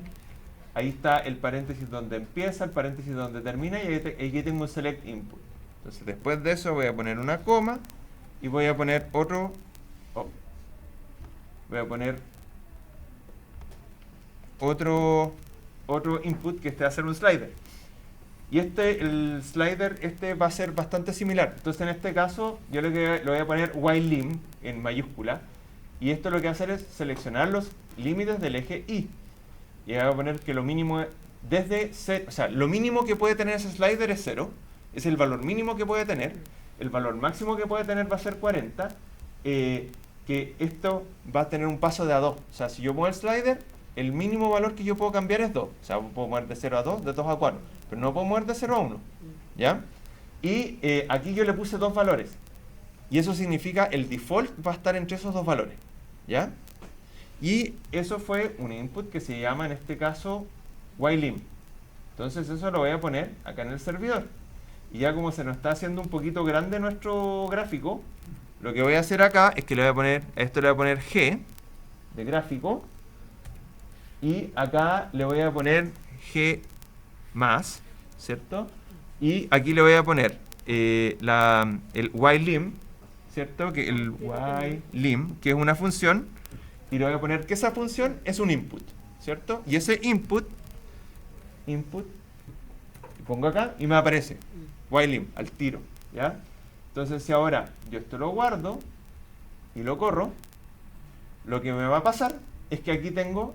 Ahí está el paréntesis donde empieza, el paréntesis donde termina y aquí tengo un select input. Entonces después de eso voy a poner una coma y voy a poner otro input que esté a hacer un slider. Y el slider va a ser bastante similar. Entonces en este caso yo le voy a poner while lim en mayúscula. Y esto lo que va a hacer es seleccionar los límites del eje Y. Y voy a poner que lo mínimo desde 0, o sea, lo mínimo que puede tener ese slider es 0. Es el valor mínimo que puede tener. El valor máximo que puede tener va a ser 40. Que esto va a tener un paso de a 2. O sea, si yo muevo el slider, el mínimo valor que yo puedo cambiar es 2. O sea, puedo mover de 0 a 2, de 2 a 4. Pero no puedo mover de 0 a 1. ¿Ya? Y aquí yo le puse dos valores. Y eso significa el default va a estar entre esos dos valores. ¿Ya? Y eso fue un input que se llama en este caso whileIm. Entonces eso lo voy a poner acá en el servidor. Y ya como se nos está haciendo un poquito grande nuestro gráfico, lo que voy a hacer acá es que a esto le voy a poner G de gráfico. Y acá le voy a poner G más, ¿cierto? Y aquí le voy a poner el ylim, ¿cierto? Que el ylim, que es una función, y le voy a poner que esa función es un input, ¿cierto? Y ese input, y pongo acá y me aparece ylim al tiro, ¿ya? Entonces si ahora yo esto lo guardo y lo corro, lo que me va a pasar es que aquí tengo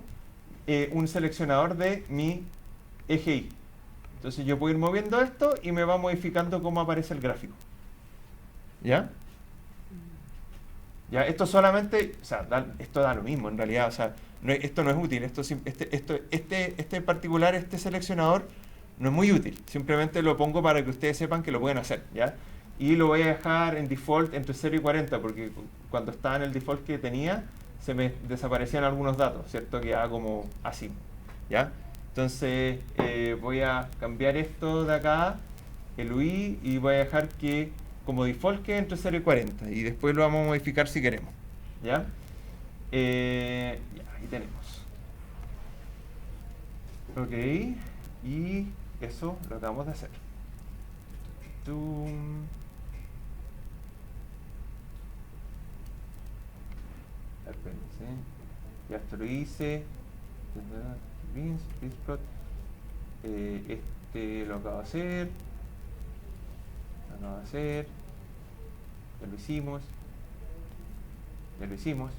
un seleccionador de mi eje Y. Entonces yo puedo ir moviendo esto y me va modificando cómo aparece el gráfico. ¿Ya? Ya, esto solamente, o sea, esto da lo mismo en realidad, o sea, esto no es útil, este en particular, este seleccionador no es muy útil, simplemente lo pongo para que ustedes sepan que lo pueden hacer, ¿ya? Y lo voy a dejar en default entre 0 y 40, porque cuando estaba en el default que tenía, se me desaparecían algunos datos, ¿cierto? Quedaba como así, ¿ya? Entonces voy a cambiar esto de acá, el UI, y voy a dejar que como default quede entre 0 y 40, y después lo vamos a modificar si queremos, ¿ya? Ya, ahí tenemos. Ok, y eso lo acabamos de hacer. Espérense. Ya esto lo hice. Este lo acabo de hacer. Lo acabo de hacer. Ya lo hicimos. Ya lo hicimos.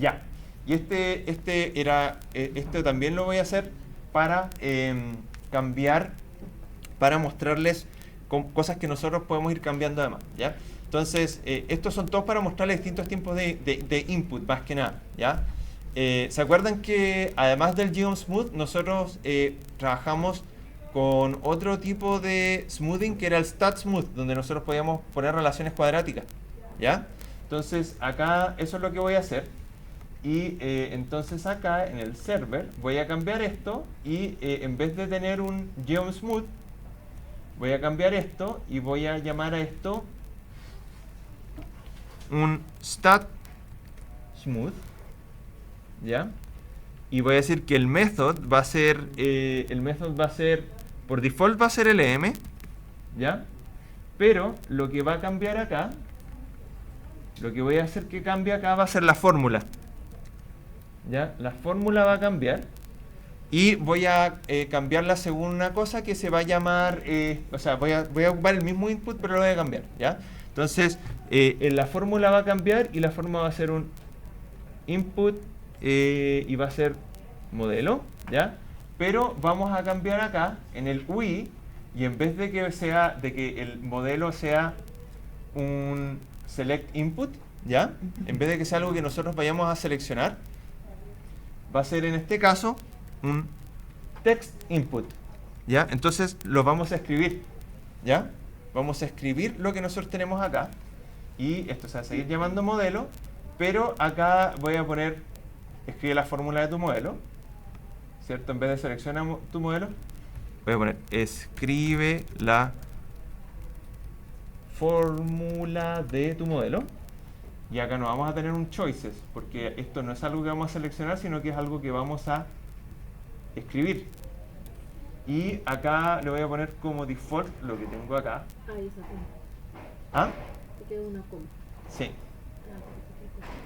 Ya. Y esto también lo voy a hacer para cambiar, para mostrarles cosas que nosotros podemos ir cambiando además, ¿ya? Entonces, estos son todos para mostrarles distintos tipos de input, más que nada, ¿ya? ¿Se acuerdan que además del Geom Smooth, nosotros trabajamos con otro tipo de smoothing que era el Stat Smooth, donde nosotros podíamos poner relaciones cuadráticas, ¿ya? Entonces, acá eso es lo que voy a hacer. Y entonces acá en el server voy a cambiar esto y en vez de tener un Geom Smooth, voy a cambiar esto y voy a llamar a esto un Stat Smooth, ¿ya? Y voy a decir que el method va a ser, por default va a ser LM, ¿ya? Pero lo que va a cambiar acá, lo que voy a hacer que cambie acá va a ser la fórmula, ¿ya? La fórmula va a cambiar y voy a cambiarla según una cosa que se va a llamar, o sea, voy a ocupar el mismo input pero lo voy a cambiar, ¿ya? Entonces, la fórmula va a cambiar y la fórmula va a ser un input y va a ser modelo, ¿ya? Pero vamos a cambiar acá en el UI y en vez de que el modelo sea un select input, ¿ya? En vez de que sea algo que nosotros vayamos a seleccionar, va a ser en este caso un text input, ¿ya? Entonces lo vamos a escribir, ¿ya? Vamos a escribir lo que nosotros tenemos acá y esto se va a seguir llamando modelo, pero acá voy a poner, escribe la fórmula de tu modelo, ¿cierto? En vez de seleccionar tu modelo, voy a poner escribe la fórmula de tu modelo. Y acá no vamos a tener un choices, porque esto no es algo que vamos a seleccionar, sino que es algo que vamos a escribir. Y acá le voy a poner como default lo que tengo acá. Ahí está. ¿Ah? Te quedó una coma. Sí.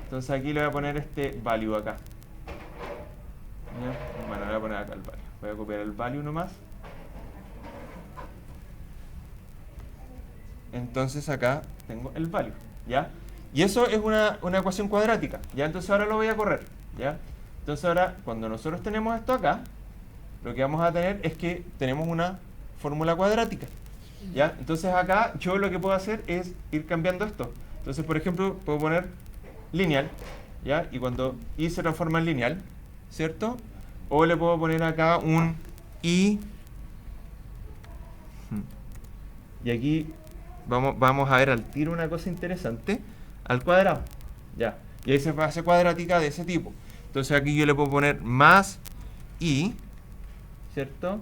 Entonces aquí le voy a poner este value acá. ¿Ya? Bueno, le voy a poner acá el value. Voy a copiar el value nomás. Entonces acá tengo el value, ¿ya? Y eso es una ecuación cuadrática, ¿ya? Entonces ahora lo voy a correr, ¿ya? Entonces ahora, cuando nosotros tenemos esto acá, lo que vamos a tener es que tenemos una fórmula cuadrática, ¿ya? Entonces acá yo lo que puedo hacer es ir cambiando esto. Entonces, por ejemplo, puedo poner lineal, ¿ya? Y cuando i se transforma en lineal, ¿cierto? O le puedo poner acá un i. Y aquí vamos a ver al tiro una cosa interesante. Al cuadrado, ya. Y ahí se hace cuadrática de ese tipo. Entonces aquí yo le puedo poner más i, ¿cierto?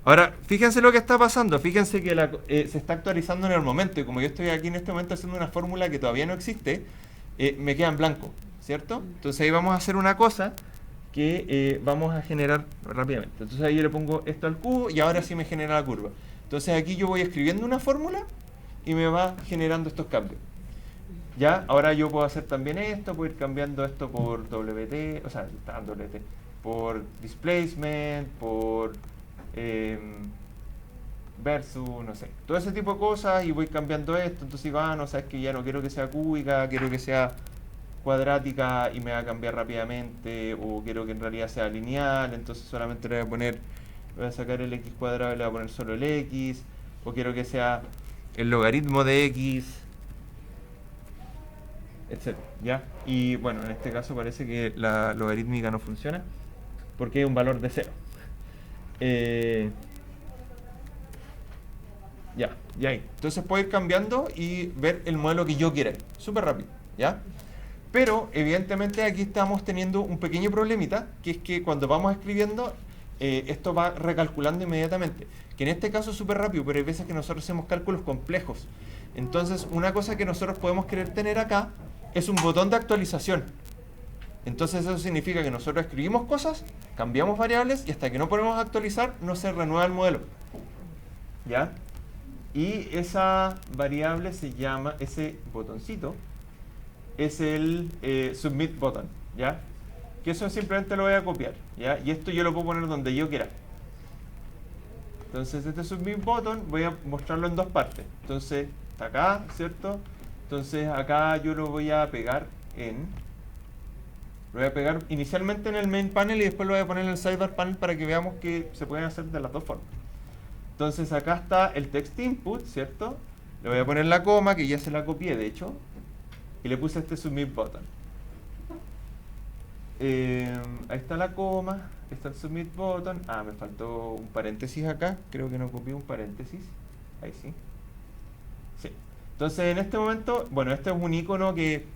Ahora, fíjense lo que está pasando. Fíjense que se está actualizando en el momento. Y como yo estoy aquí en este momento haciendo una fórmula que todavía no existe, me queda en blanco, ¿cierto? Entonces ahí vamos a hacer una cosa que vamos a generar rápidamente. Entonces ahí yo le pongo esto al cubo y ahora sí me genera la curva. Entonces aquí yo voy escribiendo una fórmula y me va generando estos cambios. Ya, ahora yo puedo hacer también esto, puedo ir cambiando esto por WT, o sea, WT, por displacement, por versus, no sé, todo ese tipo de cosas, y voy cambiando esto. Entonces digo, no, sabes que ya no quiero que sea cúbica, quiero que sea cuadrática y me va a cambiar rápidamente, o quiero que en realidad sea lineal, entonces solamente le voy a poner, voy a sacar el x cuadrado y le voy a poner solo el x, o quiero que sea el logaritmo de x, etc. ¿Ya? Y bueno, en este caso parece que la logarítmica no funciona porque hay un valor de 0. Ya ahí. Entonces puedo ir cambiando y ver el modelo que yo quiera. Súper rápido, ¿ya? Pero evidentemente aquí estamos teniendo un pequeño problemita, que es que cuando vamos escribiendo, esto va recalculando inmediatamente. Que en este caso es súper rápido, pero hay veces que nosotros hacemos cálculos complejos. Entonces, una cosa que nosotros podemos querer tener acá es un botón de actualización. Entonces eso significa que nosotros escribimos cosas, cambiamos variables y hasta que no ponemos a actualizar no se renueva el modelo. ¿Ya? Y esa variable se llama, ese botoncito, es el submit button, ¿ya? Que eso simplemente lo voy a copiar, ¿ya? Y esto yo lo puedo poner donde yo quiera. Entonces este submit button voy a mostrarlo en dos partes. Entonces está acá, ¿cierto? Entonces acá yo lo voy a pegar lo voy a pegar inicialmente en el main panel y después lo voy a poner en el sidebar panel para que veamos que se pueden hacer de las dos formas. Entonces acá está el text input, ¿cierto? Le voy a poner la coma, que ya se la copié de hecho, y le puse este submit button. Ahí está la coma, está el submit button. Me faltó un paréntesis acá, creo que no copié un paréntesis. Ahí sí. Sí. Entonces en este momento, bueno, este es un icono que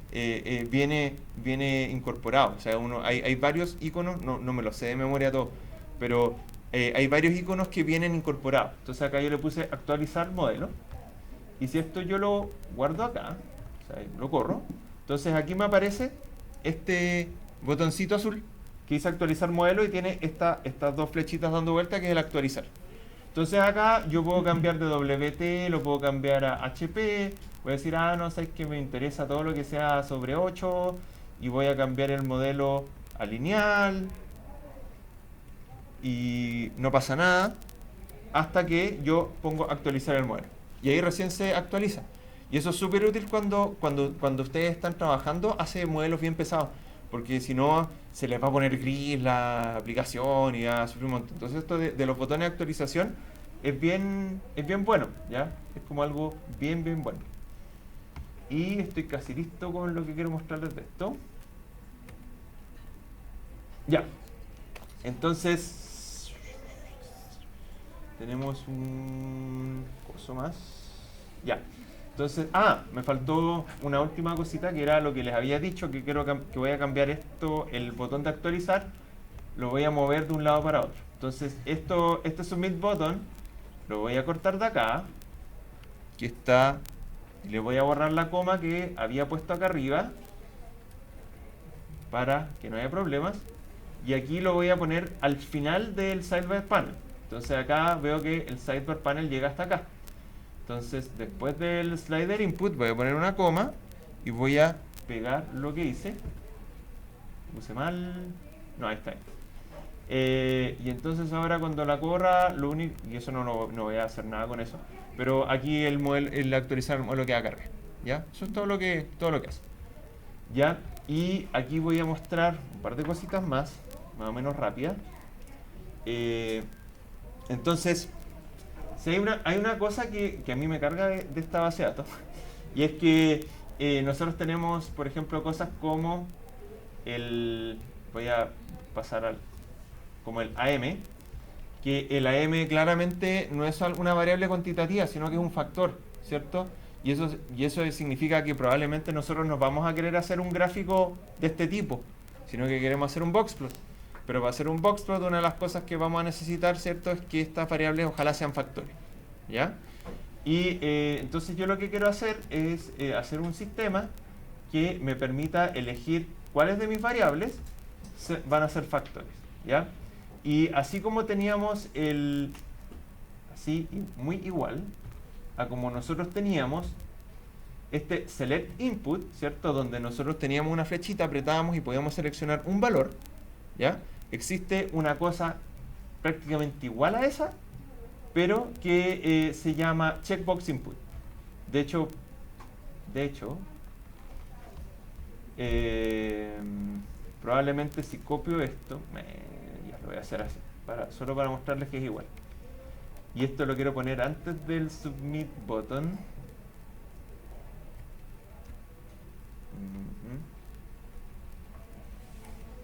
viene incorporado. O sea, hay varios iconos, no me lo sé de memoria todo, pero hay varios iconos que vienen incorporados. Entonces acá yo le puse actualizar modelo. Y si esto yo lo guardo acá, o sea, lo corro, entonces aquí me aparece este botoncito azul que dice actualizar modelo y tiene estas dos flechitas dando vuelta, que es el actualizar. Entonces acá yo puedo cambiar de WT, lo puedo cambiar a HP, voy a decir, no, sabes que me interesa todo lo que sea sobre 8 y voy a cambiar el modelo a lineal y no pasa nada hasta que yo pongo actualizar el modelo. Y ahí recién se actualiza. Y eso es súper útil cuando ustedes están trabajando, hace modelos bien pesados, porque si no se les va a poner gris la aplicación y va a sufrir un montón. Entonces esto de los botones de actualización es bien bueno, ¿ya? Es como algo bien bueno. Y estoy casi listo con lo que quiero mostrarles de esto. Ya. Entonces tenemos un coso más. Ya. Entonces, me faltó una última cosita que era lo que les había dicho, que quiero que voy a cambiar esto, el botón de actualizar, lo voy a mover de un lado para otro. Entonces, este submit button lo voy a cortar de acá, que está, y le voy a borrar la coma que había puesto acá arriba, para que no haya problemas, y aquí lo voy a poner al final del sidebar panel. Entonces acá veo que el sidebar panel llega hasta acá. Entonces, después del slider input voy a poner una coma y voy a pegar lo que hice. Puse mal. No, ahí está. Y entonces ahora cuando la corra, lo único, y eso no voy a hacer nada con eso, pero aquí el actualizar el modelo queda cargado. ¿Ya? Eso es todo lo que hace. ¿Ya? Y aquí voy a mostrar un par de cositas más o menos rápidas. Entonces, si hay una cosa que a mí me carga de esta base de datos, y es que nosotros tenemos, por ejemplo, cosas como voy a pasar como el AM, que el AM claramente no es una variable cuantitativa, sino que es un factor, ¿cierto? Y eso significa que probablemente nosotros nos vamos a querer hacer un gráfico de este tipo, sino que queremos hacer un boxplot. Pero para hacer un boxplot, una de las cosas que vamos a necesitar, ¿cierto?, es que estas variables ojalá sean factores, ¿ya? Y entonces yo lo que quiero hacer es hacer un sistema que me permita elegir cuáles de mis variables van a ser factores, ¿ya? Y así como teníamos así muy igual a como nosotros teníamos este select input, ¿cierto? Donde nosotros teníamos una flechita, apretábamos y podíamos seleccionar un valor, ¿ya? Existe una cosa prácticamente igual a esa, pero que se llama checkbox input. De hecho, probablemente si copio esto, ya lo voy a hacer así, solo para mostrarles que es igual. Y esto lo quiero poner antes del submit button.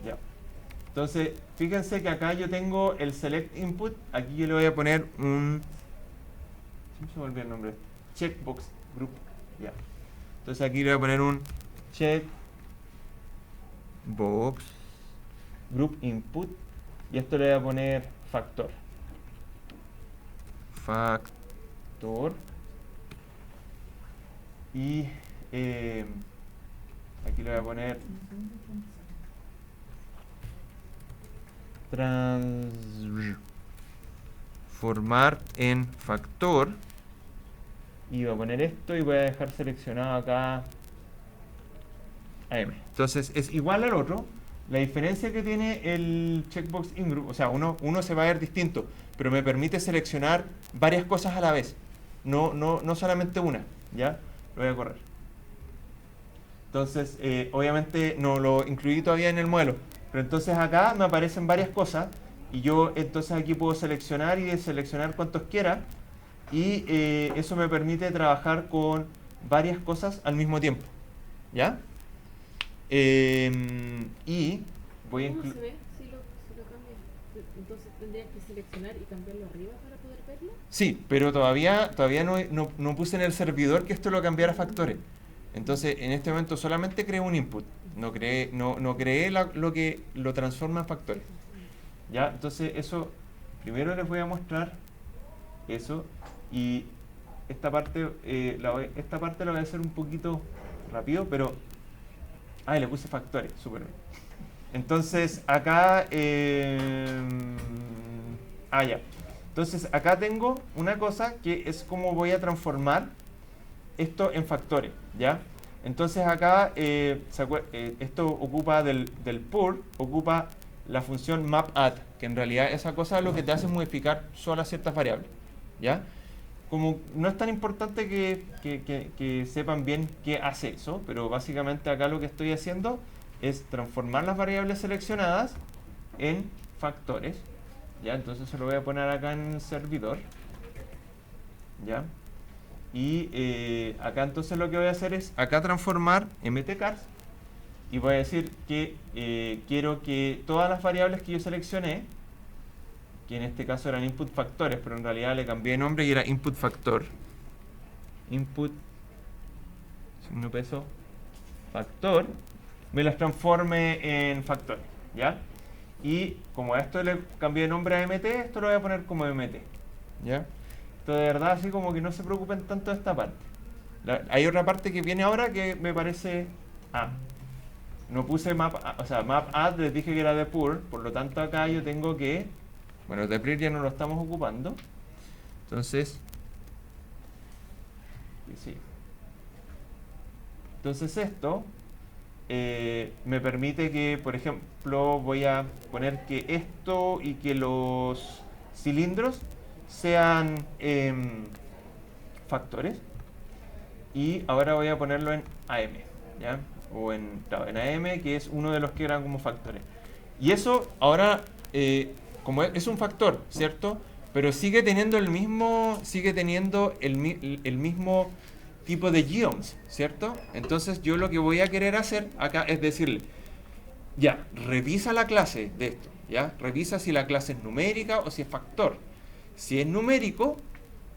Ya. Entonces, fíjense que acá yo tengo el select input. Aquí yo le voy a poner un... ¿Cómo se me olvidó el nombre? Checkbox group. Ya. Entonces aquí le voy a poner un checkbox group input. Y esto le voy a poner factor. Y aquí le voy a poner transformar en factor. Y voy a poner esto y voy a dejar seleccionado acá AM. Entonces es igual al otro. La diferencia que tiene el checkbox ingroup, o sea, uno se va a ver distinto, pero me permite seleccionar varias cosas a la vez. No solamente una, ¿ya? Lo voy a correr. Entonces, obviamente no lo incluí todavía en el modelo, pero entonces acá me aparecen varias cosas y yo entonces aquí puedo seleccionar y deseleccionar cuantos quiera y eso me permite trabajar con varias cosas al mismo tiempo, ¿ya? Y voy a ¿Cómo se incluir... ve si lo cambias? Entonces tendrías que seleccionar y cambiarlo arriba para poder verlo. Sí, pero todavía no puse en el servidor que esto lo cambiara a factores. Entonces, en este momento solamente creé un input. No creé lo que lo transforma en factores. ¿Ya? Entonces, eso, primero les voy a mostrar eso. Y esta parte la voy a hacer un poquito rápido, pero... Ah, y le puse factores, súper bien. Entonces, acá... ya. Entonces, acá tengo una cosa que es como voy a transformar esto en factores, ¿ya? Entonces, acá, esto ocupa del pur, ocupa la función mapadd, que en realidad esa cosa lo que te hace es modificar solo ciertas variables, ¿ya? Como no es tan importante que sepan bien qué hace eso, pero básicamente acá lo que estoy haciendo es transformar las variables seleccionadas en factores, ¿ya? Entonces se lo voy a poner acá en el servidor, ¿ya? Y acá entonces lo que voy a hacer es acá transformar mtcars y voy a decir que quiero que todas las variables que yo seleccioné, que en este caso eran input factores, pero en realidad le cambié de nombre y era input factor. Input, signo peso, factor, me las transforme en factores, ¿ya? Y como a esto le cambié de nombre a mt, esto lo voy a poner como mt, ¿ya? Esto de verdad así como que no se preocupen tanto de esta parte. Hay otra parte que viene ahora que me parece... no puse mapadd, les dije que era de pur, por lo tanto acá yo tengo que... Bueno, de pur ya no lo estamos ocupando. Entonces... Sí. Entonces esto me permite que, por ejemplo, voy a poner que esto y que los cilindros sean factores. Y ahora voy a ponerlo en AM, ¿ya? O en AM, que es uno de los que eran como factores. Y eso ahora, como es un factor, ¿cierto? Pero sigue teniendo el mismo tipo de geoms, ¿cierto? Entonces yo lo que voy a querer hacer acá es decirle, ya, revisa la clase de esto, ¿ya? Revisa si la clase es numérica o si es factor. Si es numérico,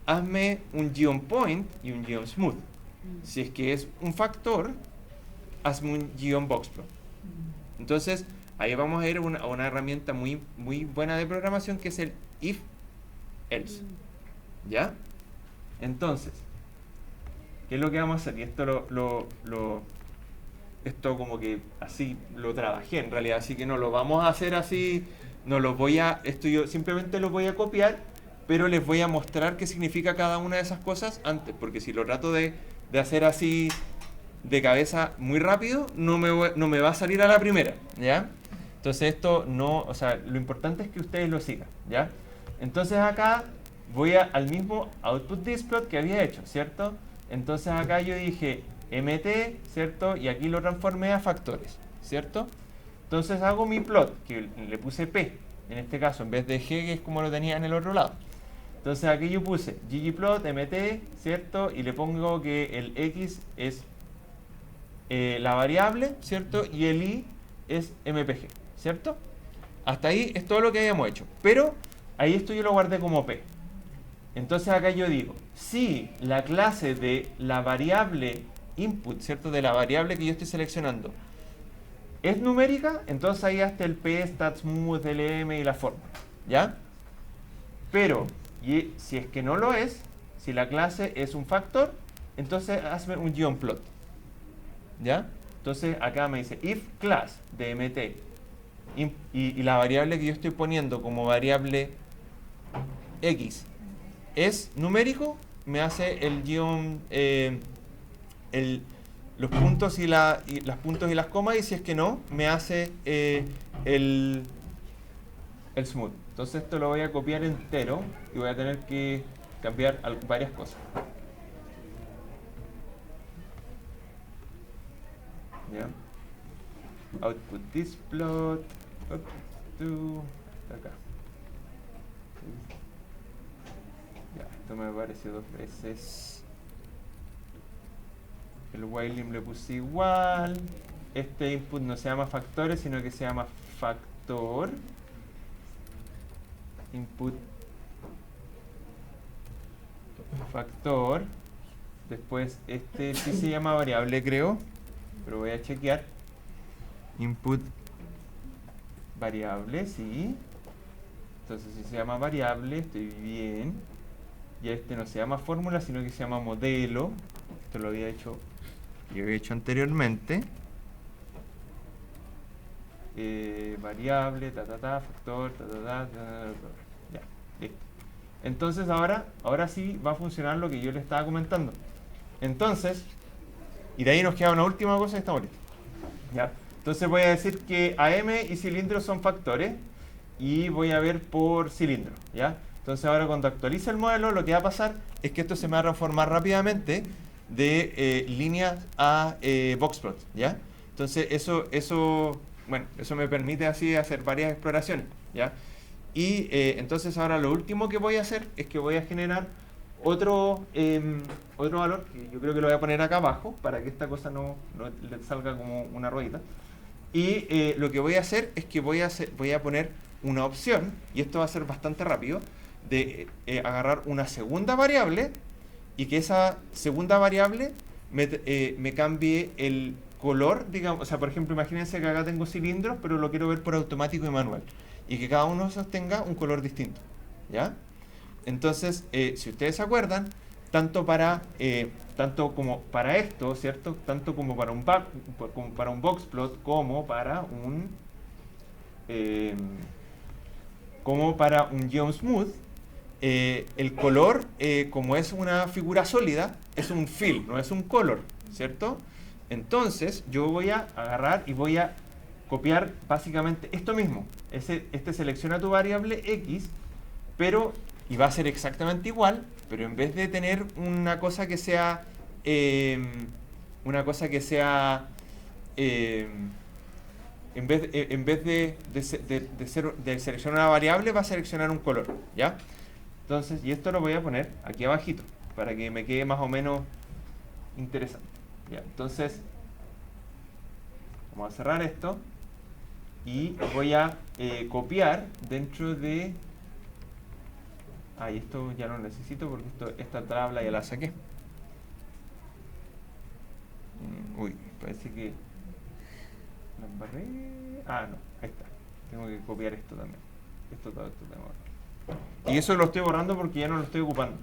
hazme un geom point y un geom smooth. Si es que es un factor, hazme un geom boxplot. Entonces, ahí vamos a ir a una herramienta muy, muy buena de programación que es el if else. ¿Ya? Entonces, ¿qué es lo que vamos a hacer? Y esto esto como que así lo trabajé en realidad, así que no lo vamos a hacer así, no lo voy a, esto yo simplemente lo voy a copiar pero les voy a mostrar qué significa cada una de esas cosas antes, porque si lo trato de hacer así de cabeza muy rápido, no me va a salir a la primera, ¿ya? Entonces esto no, o sea, lo importante es que ustedes lo sigan, ¿ya? Entonces acá voy al mismo output displot que había hecho, ¿cierto? Entonces acá yo dije mt, ¿cierto? Y aquí lo transformé a factores, ¿cierto? Entonces hago mi plot, que le puse p, en este caso, en vez de g, que es como lo tenía en el otro lado. Entonces aquí yo puse ggplot, mt, ¿cierto? Y le pongo que el x es la variable, ¿cierto? Y el i es mpg, ¿cierto? Hasta ahí es todo lo que habíamos hecho. Pero ahí esto yo lo guardé como p. Entonces acá yo digo, si la clase de la variable input, ¿cierto? De la variable que yo estoy seleccionando es numérica, entonces ahí hasta el p, stat, smooth, lm y la fórmula, ¿ya? Pero si es que no lo es, si la clase es un factor, entonces hazme un geonplot, ¿ya? Entonces acá me dice if class de mt y la variable que yo estoy poniendo como variable x es numérico, me hace el guión, los puntos y las puntos y las comas, y si es que no, me hace el smooth. Entonces esto lo voy a copiar entero y voy a tener que cambiar varias cosas. ¿Ya? Output displot up to acá. Ya, esto me apareció dos veces. El while le puse igual. Este input no se llama factores, sino que se llama factor. Input factor. Después este sí se llama variable, creo, pero voy a chequear. Input variable, sí. Entonces si se llama variable, estoy bien. Y este no se llama fórmula, sino que se llama modelo. Esto lo había hecho, yo había hecho anteriormente. Variable, factor, ya, listo. Entonces ahora sí va a funcionar lo que yo le estaba comentando. Entonces, y de ahí nos queda una última cosa y estamos listos. ¿Ya? Entonces voy a decir que AM y cilindro son factores y voy a ver por cilindro, ¿ya? Entonces ahora cuando actualice el modelo, lo que va a pasar es que esto se me va a transformar rápidamente de líneas a boxplot, ¿ya? Entonces eso me permite así hacer varias exploraciones, ¿ya? Y entonces ahora lo último que voy a hacer es que voy a generar otro valor, que yo creo que lo voy a poner acá abajo, para que esta cosa no le salga como una ruedita. Y lo que voy a hacer es que voy a poner una opción, y esto va a ser bastante rápido, de agarrar una segunda variable, y que esa segunda variable me cambie el color, digamos. O sea, por ejemplo, imagínense que acá tengo cilindros, pero lo quiero ver por automático y manual, y que cada uno de esos tenga un color distinto, ¿ya? Entonces, si ustedes se acuerdan, tanto como para esto, ¿cierto? Tanto como para un boxplot, como para un geosmooth, el color, como es una figura sólida, es un fill, no es un color, ¿cierto? Entonces, yo voy a agarrar y voy a copiar básicamente esto mismo. Este selecciona tu variable x, y va a ser exactamente igual, pero en vez de tener una cosa que sea en vez de seleccionar una variable, va a seleccionar un color, ¿ya? Entonces, y esto lo voy a poner aquí abajito para que me quede más o menos interesante, ¿ya? Entonces vamos a cerrar esto y voy a copiar dentro de... esto ya no necesito porque esta tabla ya la saqué. Parece que la embarré. No, ahí está. Tengo que copiar esto también. Todo esto tengo que... Y eso lo estoy borrando porque ya no lo estoy ocupando.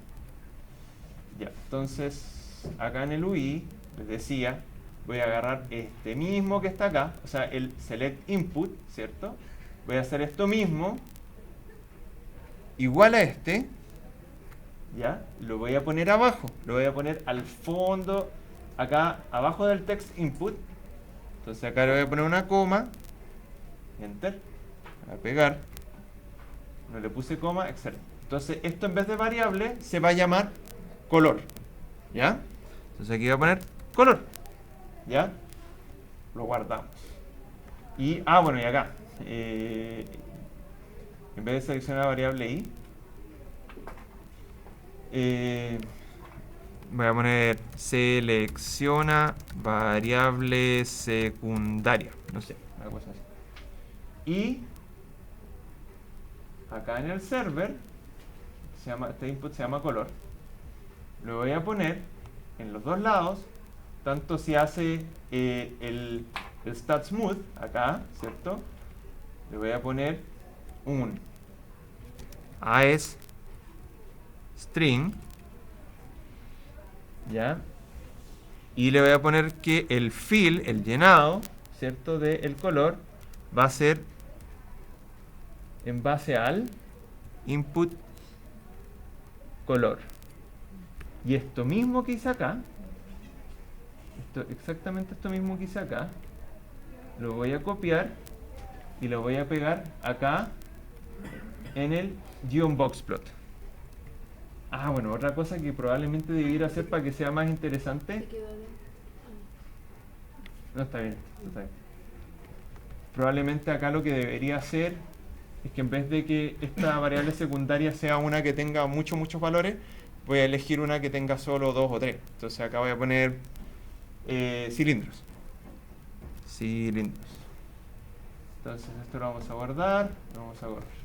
Ya, entonces acá en el UI les decía, voy a agarrar este mismo que está acá, o sea, el select input, ¿cierto? Voy a hacer esto mismo igual a este, ¿ya? Lo voy a poner abajo, lo voy a poner al fondo, acá abajo del text input. Entonces acá le voy a poner una coma, enter, voy a pegar, no le puse coma, excelente. Entonces esto en vez de variable se va a llamar color, ¿ya? Entonces aquí voy a poner color, ¿ya? Lo guardamos. Y, bueno, y acá, en vez de seleccionar la variable i, voy a poner selecciona variable secundaria, no sé, una cosa así. Y acá en el server, este input se llama color, lo voy a poner en los dos lados, tanto si hace el stat smooth, acá, ¿cierto? Le voy a poner un as string, ¿ya? Y le voy a poner que el fill, el llenado, ¿cierto? Del color va a ser en base al input color. Y esto mismo que hice acá, exactamente esto mismo que hice acá, lo voy a copiar y lo voy a pegar acá en el GeoBoxPlot. Bueno, otra cosa que probablemente debiera hacer para que sea más interesante. Se quedó bien. No, está bien, está bien. Probablemente acá lo que debería hacer es que en vez de que esta variable secundaria sea una que tenga muchos valores, voy a elegir una que tenga solo 2 o 3. Entonces acá voy a poner cilindros. Cilindros. Entonces esto lo vamos a guardar, lo vamos a borrar.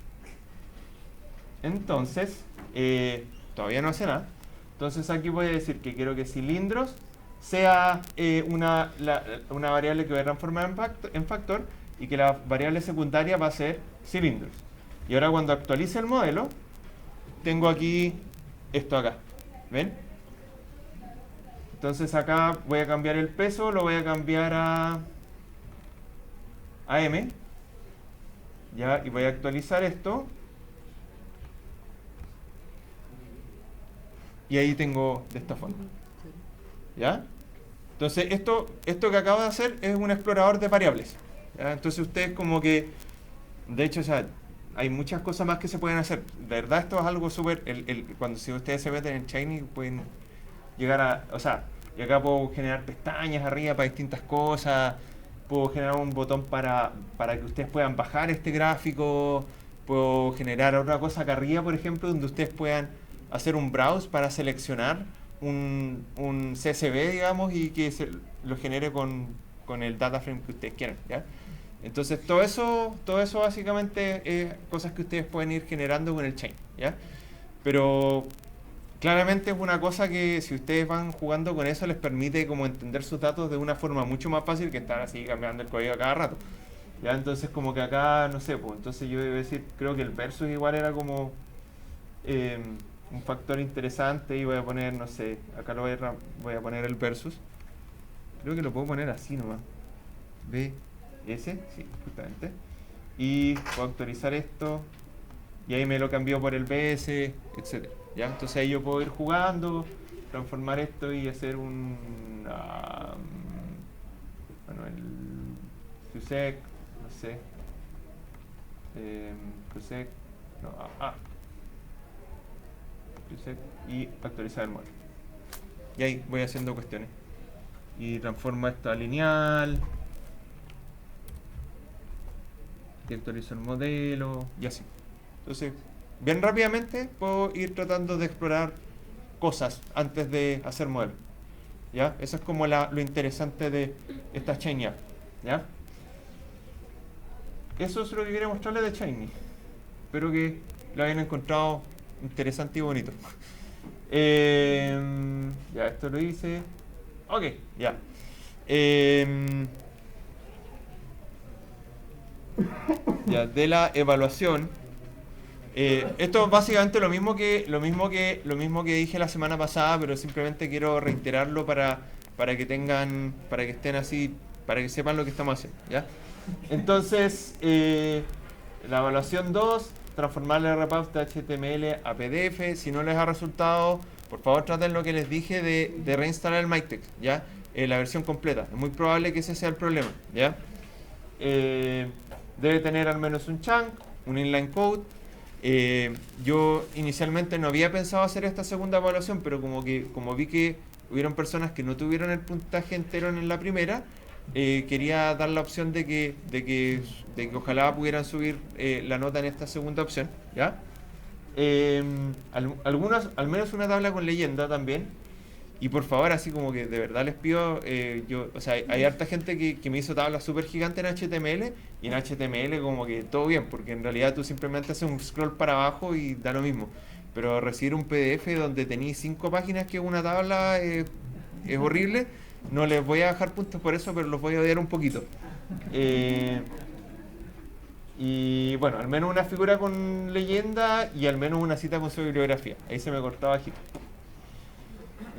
Entonces, todavía no hace nada. Entonces aquí voy a decir que quiero que cilindros sea una variable que voy a transformar en factor y que la variable secundaria va a ser cilindros. Y ahora cuando actualice el modelo, tengo aquí esto acá. ¿Ven? Entonces acá voy a cambiar el peso, lo voy a cambiar a M. ¿Ya? Y voy a actualizar esto. Y ahí tengo de esta forma. ¿Ya? Entonces esto que acabo de hacer es un explorador de variables. ¿Ya? Entonces ustedes como que, de hecho, o sea, hay muchas cosas más que se pueden hacer. De verdad esto es algo súper, cuando si ustedes se meten en Shiny pueden llegar a, o sea, y acá puedo generar pestañas arriba para distintas cosas, puedo generar un botón para que ustedes puedan bajar este gráfico, puedo generar otra cosa acá arriba, por ejemplo, donde ustedes puedan hacer un browse para seleccionar un CSV, digamos, y que lo genere con el data frame que ustedes quieran, ¿ya? Entonces todo eso básicamente es cosas que ustedes pueden ir generando con el chain, ¿ya? Pero claramente es una cosa que si ustedes van jugando con eso les permite como entender sus datos de una forma mucho más fácil que estar así cambiando el código a cada rato, ¿ya? Entonces como que acá, no sé, pues entonces yo debo decir, creo que el versus igual era como un factor interesante y voy a poner, no sé, acá voy a poner el versus. Creo que lo puedo poner así nomás. BS, sí, justamente. Y puedo actualizar esto. Y ahí me lo cambió por el BS, etc. ¿Ya? Entonces ahí yo puedo ir jugando, transformar esto y hacer un... bueno, el QSEC, no sé. QSEC, no, y actualizar el modelo. Y ahí voy haciendo cuestiones. Y transformo esto a lineal. Y actualizo el modelo. Y así. Entonces, bien rápidamente puedo ir tratando de explorar cosas antes de hacer modelo. ¿Ya? Eso es como lo interesante de esta Shiny App. ¿Ya? Eso es lo que quería mostrarles de Shiny. Espero que lo hayan encontrado interesante y bonito. Ya, esto lo hice. Ok, ya. Ya, de la evaluación. Esto es básicamente lo mismo que dije la semana pasada, pero simplemente quiero reiterarlo para que estén así, para que sepan lo que estamos haciendo, ¿ya? Entonces, la evaluación 2 transformar el RPAPS de HTML a PDF. Si no les ha resultado, por favor traten lo que les dije de reinstalar el Mitex, ¿ya? La versión completa. Es muy probable que ese sea el problema, ¿ya? Debe tener al menos un chunk, un inline code. Yo inicialmente no había pensado hacer esta segunda evaluación, pero como vi que hubieron personas que no tuvieron el puntaje entero en la primera, quería dar la opción de que ojalá pudieran subir la nota en esta segunda opción, ¿ya? Al menos una tabla con leyenda también. Y por favor, así como que de verdad les pido, o sea, hay harta gente que me hizo tablas súper gigantes en HTML, y en HTML como que todo bien, porque en realidad tú simplemente haces un scroll para abajo y da lo mismo. Pero recibir un PDF donde tenéis 5 páginas que es una tabla es horrible. No les voy a dejar puntos por eso, pero los voy a odiar un poquito. Y bueno, al menos una figura con leyenda y al menos una cita con su bibliografía. Ahí se me cortaba bajito.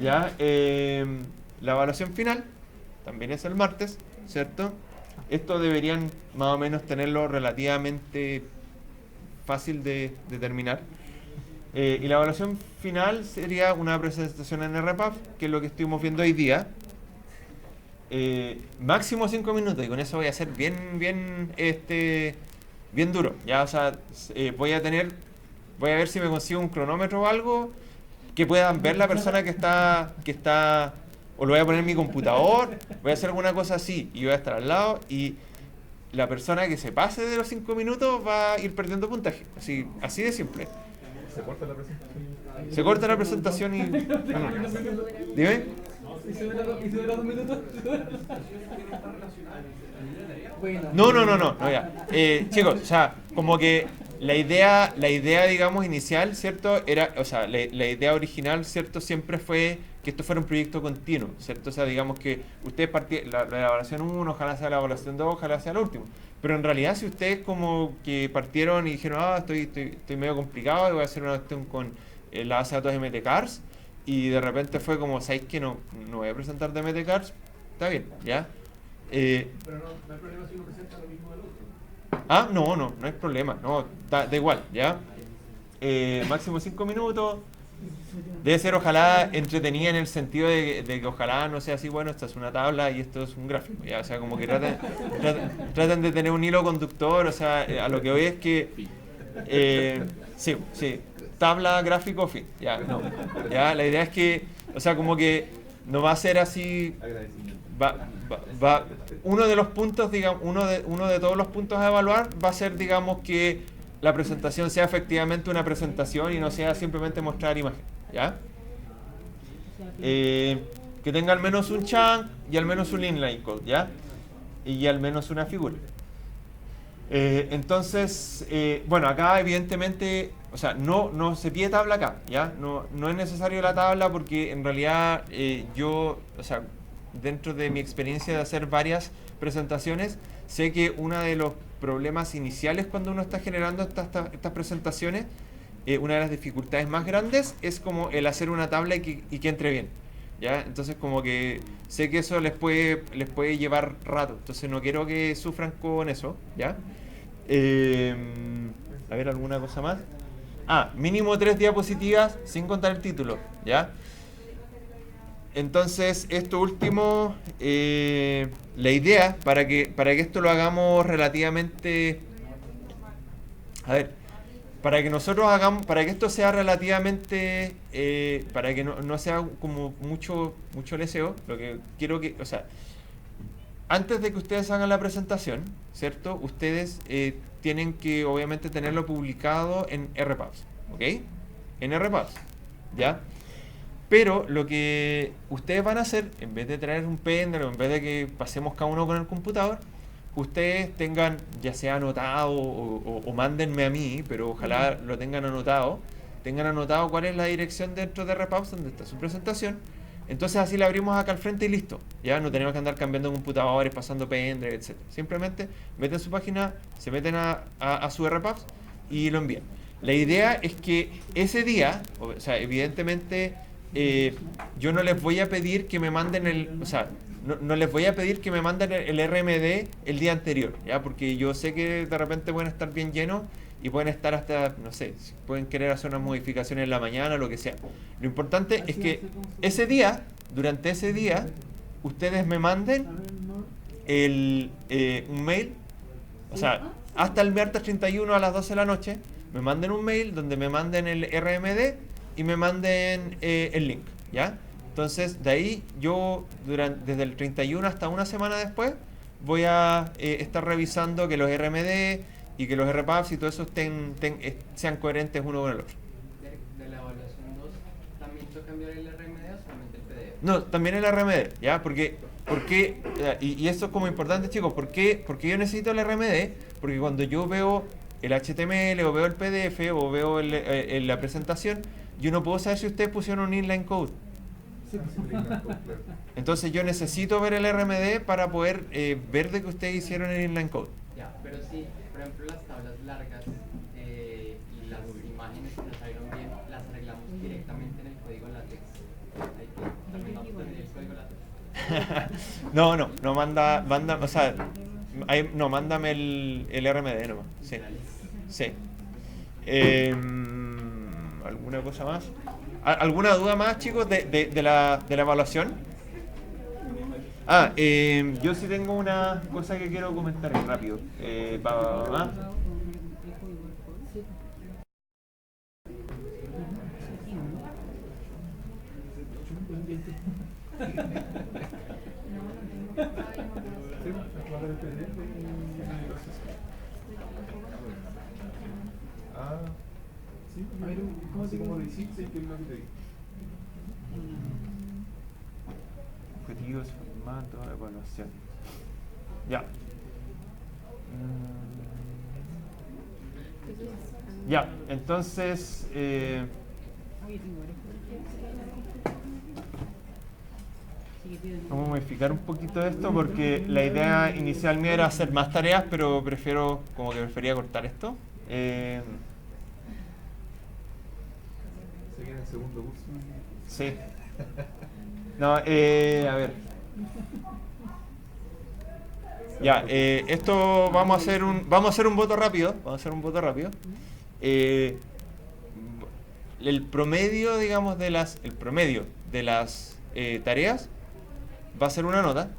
Ya, la evaluación final también es el martes, ¿cierto? Esto deberían más o menos tenerlo relativamente fácil de terminar. Y la evaluación final sería una presentación en RPAP, que es lo que estuvimos viendo hoy día. Máximo 5 minutos, y con eso voy a ser bien duro. Ya, o sea, voy a ver si me consigo un cronómetro o algo que puedan ver la persona que está, o lo voy a poner en mi computador, voy a hacer alguna cosa así y voy a estar al lado, y la persona que se pase de los 5 minutos va a ir perdiendo puntaje. Así de simple. ¿Se corta la presentación? Se corta la presentación y... Dime. ¿Y se dura 2 minutos? Bueno. No, ya. Chicos, o sea, como que la idea, digamos, inicial, ¿cierto? Era, o sea, la idea original, ¿cierto? Siempre fue que esto fuera un proyecto continuo, ¿cierto? O sea, digamos que ustedes la evaluación 1, ojalá sea la evaluación 2, ojalá sea la última. Pero en realidad, si ustedes como que partieron y dijeron, estoy medio complicado y voy a hacer una cuestión con la base de datos de MTCars, y de repente fue como, ¿sabéis que no voy a presentar de MTCars? Está bien, ¿ya? Pero no hay problema si uno presenta lo mismo del otro. No hay problema, no, da igual, ¿ya? Máximo 5 minutos. Debe ser ojalá entretenida en el sentido de que ojalá no sea así, bueno, esta es una tabla y esto es un gráfico, ¿ya? O sea, como que traten de tener un hilo conductor, o sea, a lo que voy es que... sí, tabla, gráfico, fin, ya, no. Ya, la idea es que, o sea, como que no va a ser así... Uno de los puntos, digamos, uno de todos los puntos a evaluar va a ser, digamos, que la presentación sea efectivamente una presentación y no sea simplemente mostrar imagen, ¿ya? Que tenga al menos un chunk y al menos un inline code, ¿ya? Y al menos una figura. Entonces, bueno, acá evidentemente, o sea, no se pide tabla acá, ¿ya? No es necesario la tabla porque en realidad yo, o sea, dentro de mi experiencia de hacer varias presentaciones, sé que uno de los problemas iniciales cuando uno está generando estas presentaciones, una de las dificultades más grandes es como el hacer una tabla y que entre bien, ¿ya? Entonces como que sé que eso les puede llevar rato, entonces no quiero que sufran con eso, ¿ya? A ver, ¿alguna cosa más? Mínimo 3 diapositivas sin contar el título, ¿ya? Entonces, esto último, la idea para que esto lo hagamos relativamente, para que esto sea relativamente, para que no sea como mucho leseo, lo que quiero que, o sea, antes de que ustedes hagan la presentación, ¿cierto? Ustedes tienen que obviamente tenerlo publicado en RPAPS, ¿ok? En RPAPS, ¿ya? Pero lo que ustedes van a hacer, en vez de traer un pendrive, en vez de que pasemos cada uno con el computador, ustedes tengan, ya sea anotado o mándenme a mí, pero ojalá lo tengan anotado cuál es la dirección dentro de RPAPS donde está su presentación. Entonces así la abrimos acá al frente y listo. Ya no tenemos que andar cambiando computadores, pasando pendrive, etc. Simplemente meten su página, se meten a su RPAPS y lo envían. La idea es que ese día, o sea, evidentemente... yo no les voy a pedir que me manden no les voy a pedir que me manden el RMD el día anterior, ¿ya? Porque yo sé que de repente pueden estar bien llenos y pueden estar hasta, no sé, si pueden querer hacer unas modificaciones en la mañana o lo que sea. Lo importante es que ese día, durante ese día, ustedes me manden un mail, o sea, hasta el martes 31 a las 12 de la noche, me manden un mail donde me manden el RMD y me manden el link, ¿ya? Entonces, de ahí yo, desde el 31 hasta una semana después, voy a estar revisando que los RMD y que los RPAPs y todo eso sean coherentes uno con el otro. De la evaluación 2, ¿también tengo que cambiar el RMD o solamente el PDF? No, también el RMD, ¿ya? Porque y esto es como importante, chicos, ¿por qué yo necesito el RMD? Porque cuando yo veo el HTML o veo el PDF o veo la presentación, yo no puedo saber si ustedes pusieron un inline code. Entonces yo necesito ver el RMD para poder ver de que ustedes hicieron el inline code. Ya, pero sí, por ejemplo, las tablas largas y las imágenes que nos salieron bien, las arreglamos directamente en el código LaTeX. Ahí también vamos a tener el código LaTeX. No, manda, o sea, no, mándame el RMD nomás. Sí. Sí. ¿Alguna cosa más? ¿Alguna duda más, chicos, de la evaluación? Yo sí tengo una cosa que quiero comentar rápido. Sí, así como lo hiciste y que es lo que te dije. Objetivos, formato, evaluación. Ya. Ya, entonces vamos a modificar un poquito esto porque la idea inicial mía era hacer más tareas, pero prefería cortar esto. ¿Se viene el segundo curso? Sí. No, a ver. Ya, esto vamos a hacer un voto rápido. Vamos a hacer un voto rápido. El promedio, digamos, de las tareas va a ser una nota.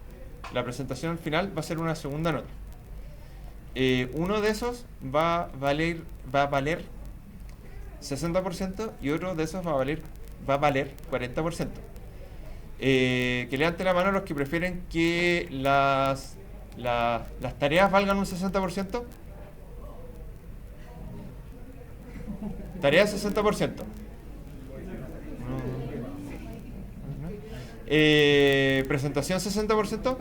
La presentación al final va a ser una segunda nota. Uno de esos va a valer 60% y otro de esos va a valer 40%. Que levanten la mano los que prefieren que las tareas valgan un 60%. Tareas 60%. Presentación 60%.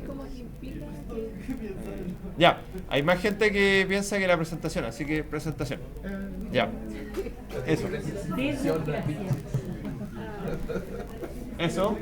¿Cómo que implica que Ya, hay más gente que piensa que la presentación, así que presentación. Ya. Eso. Eso.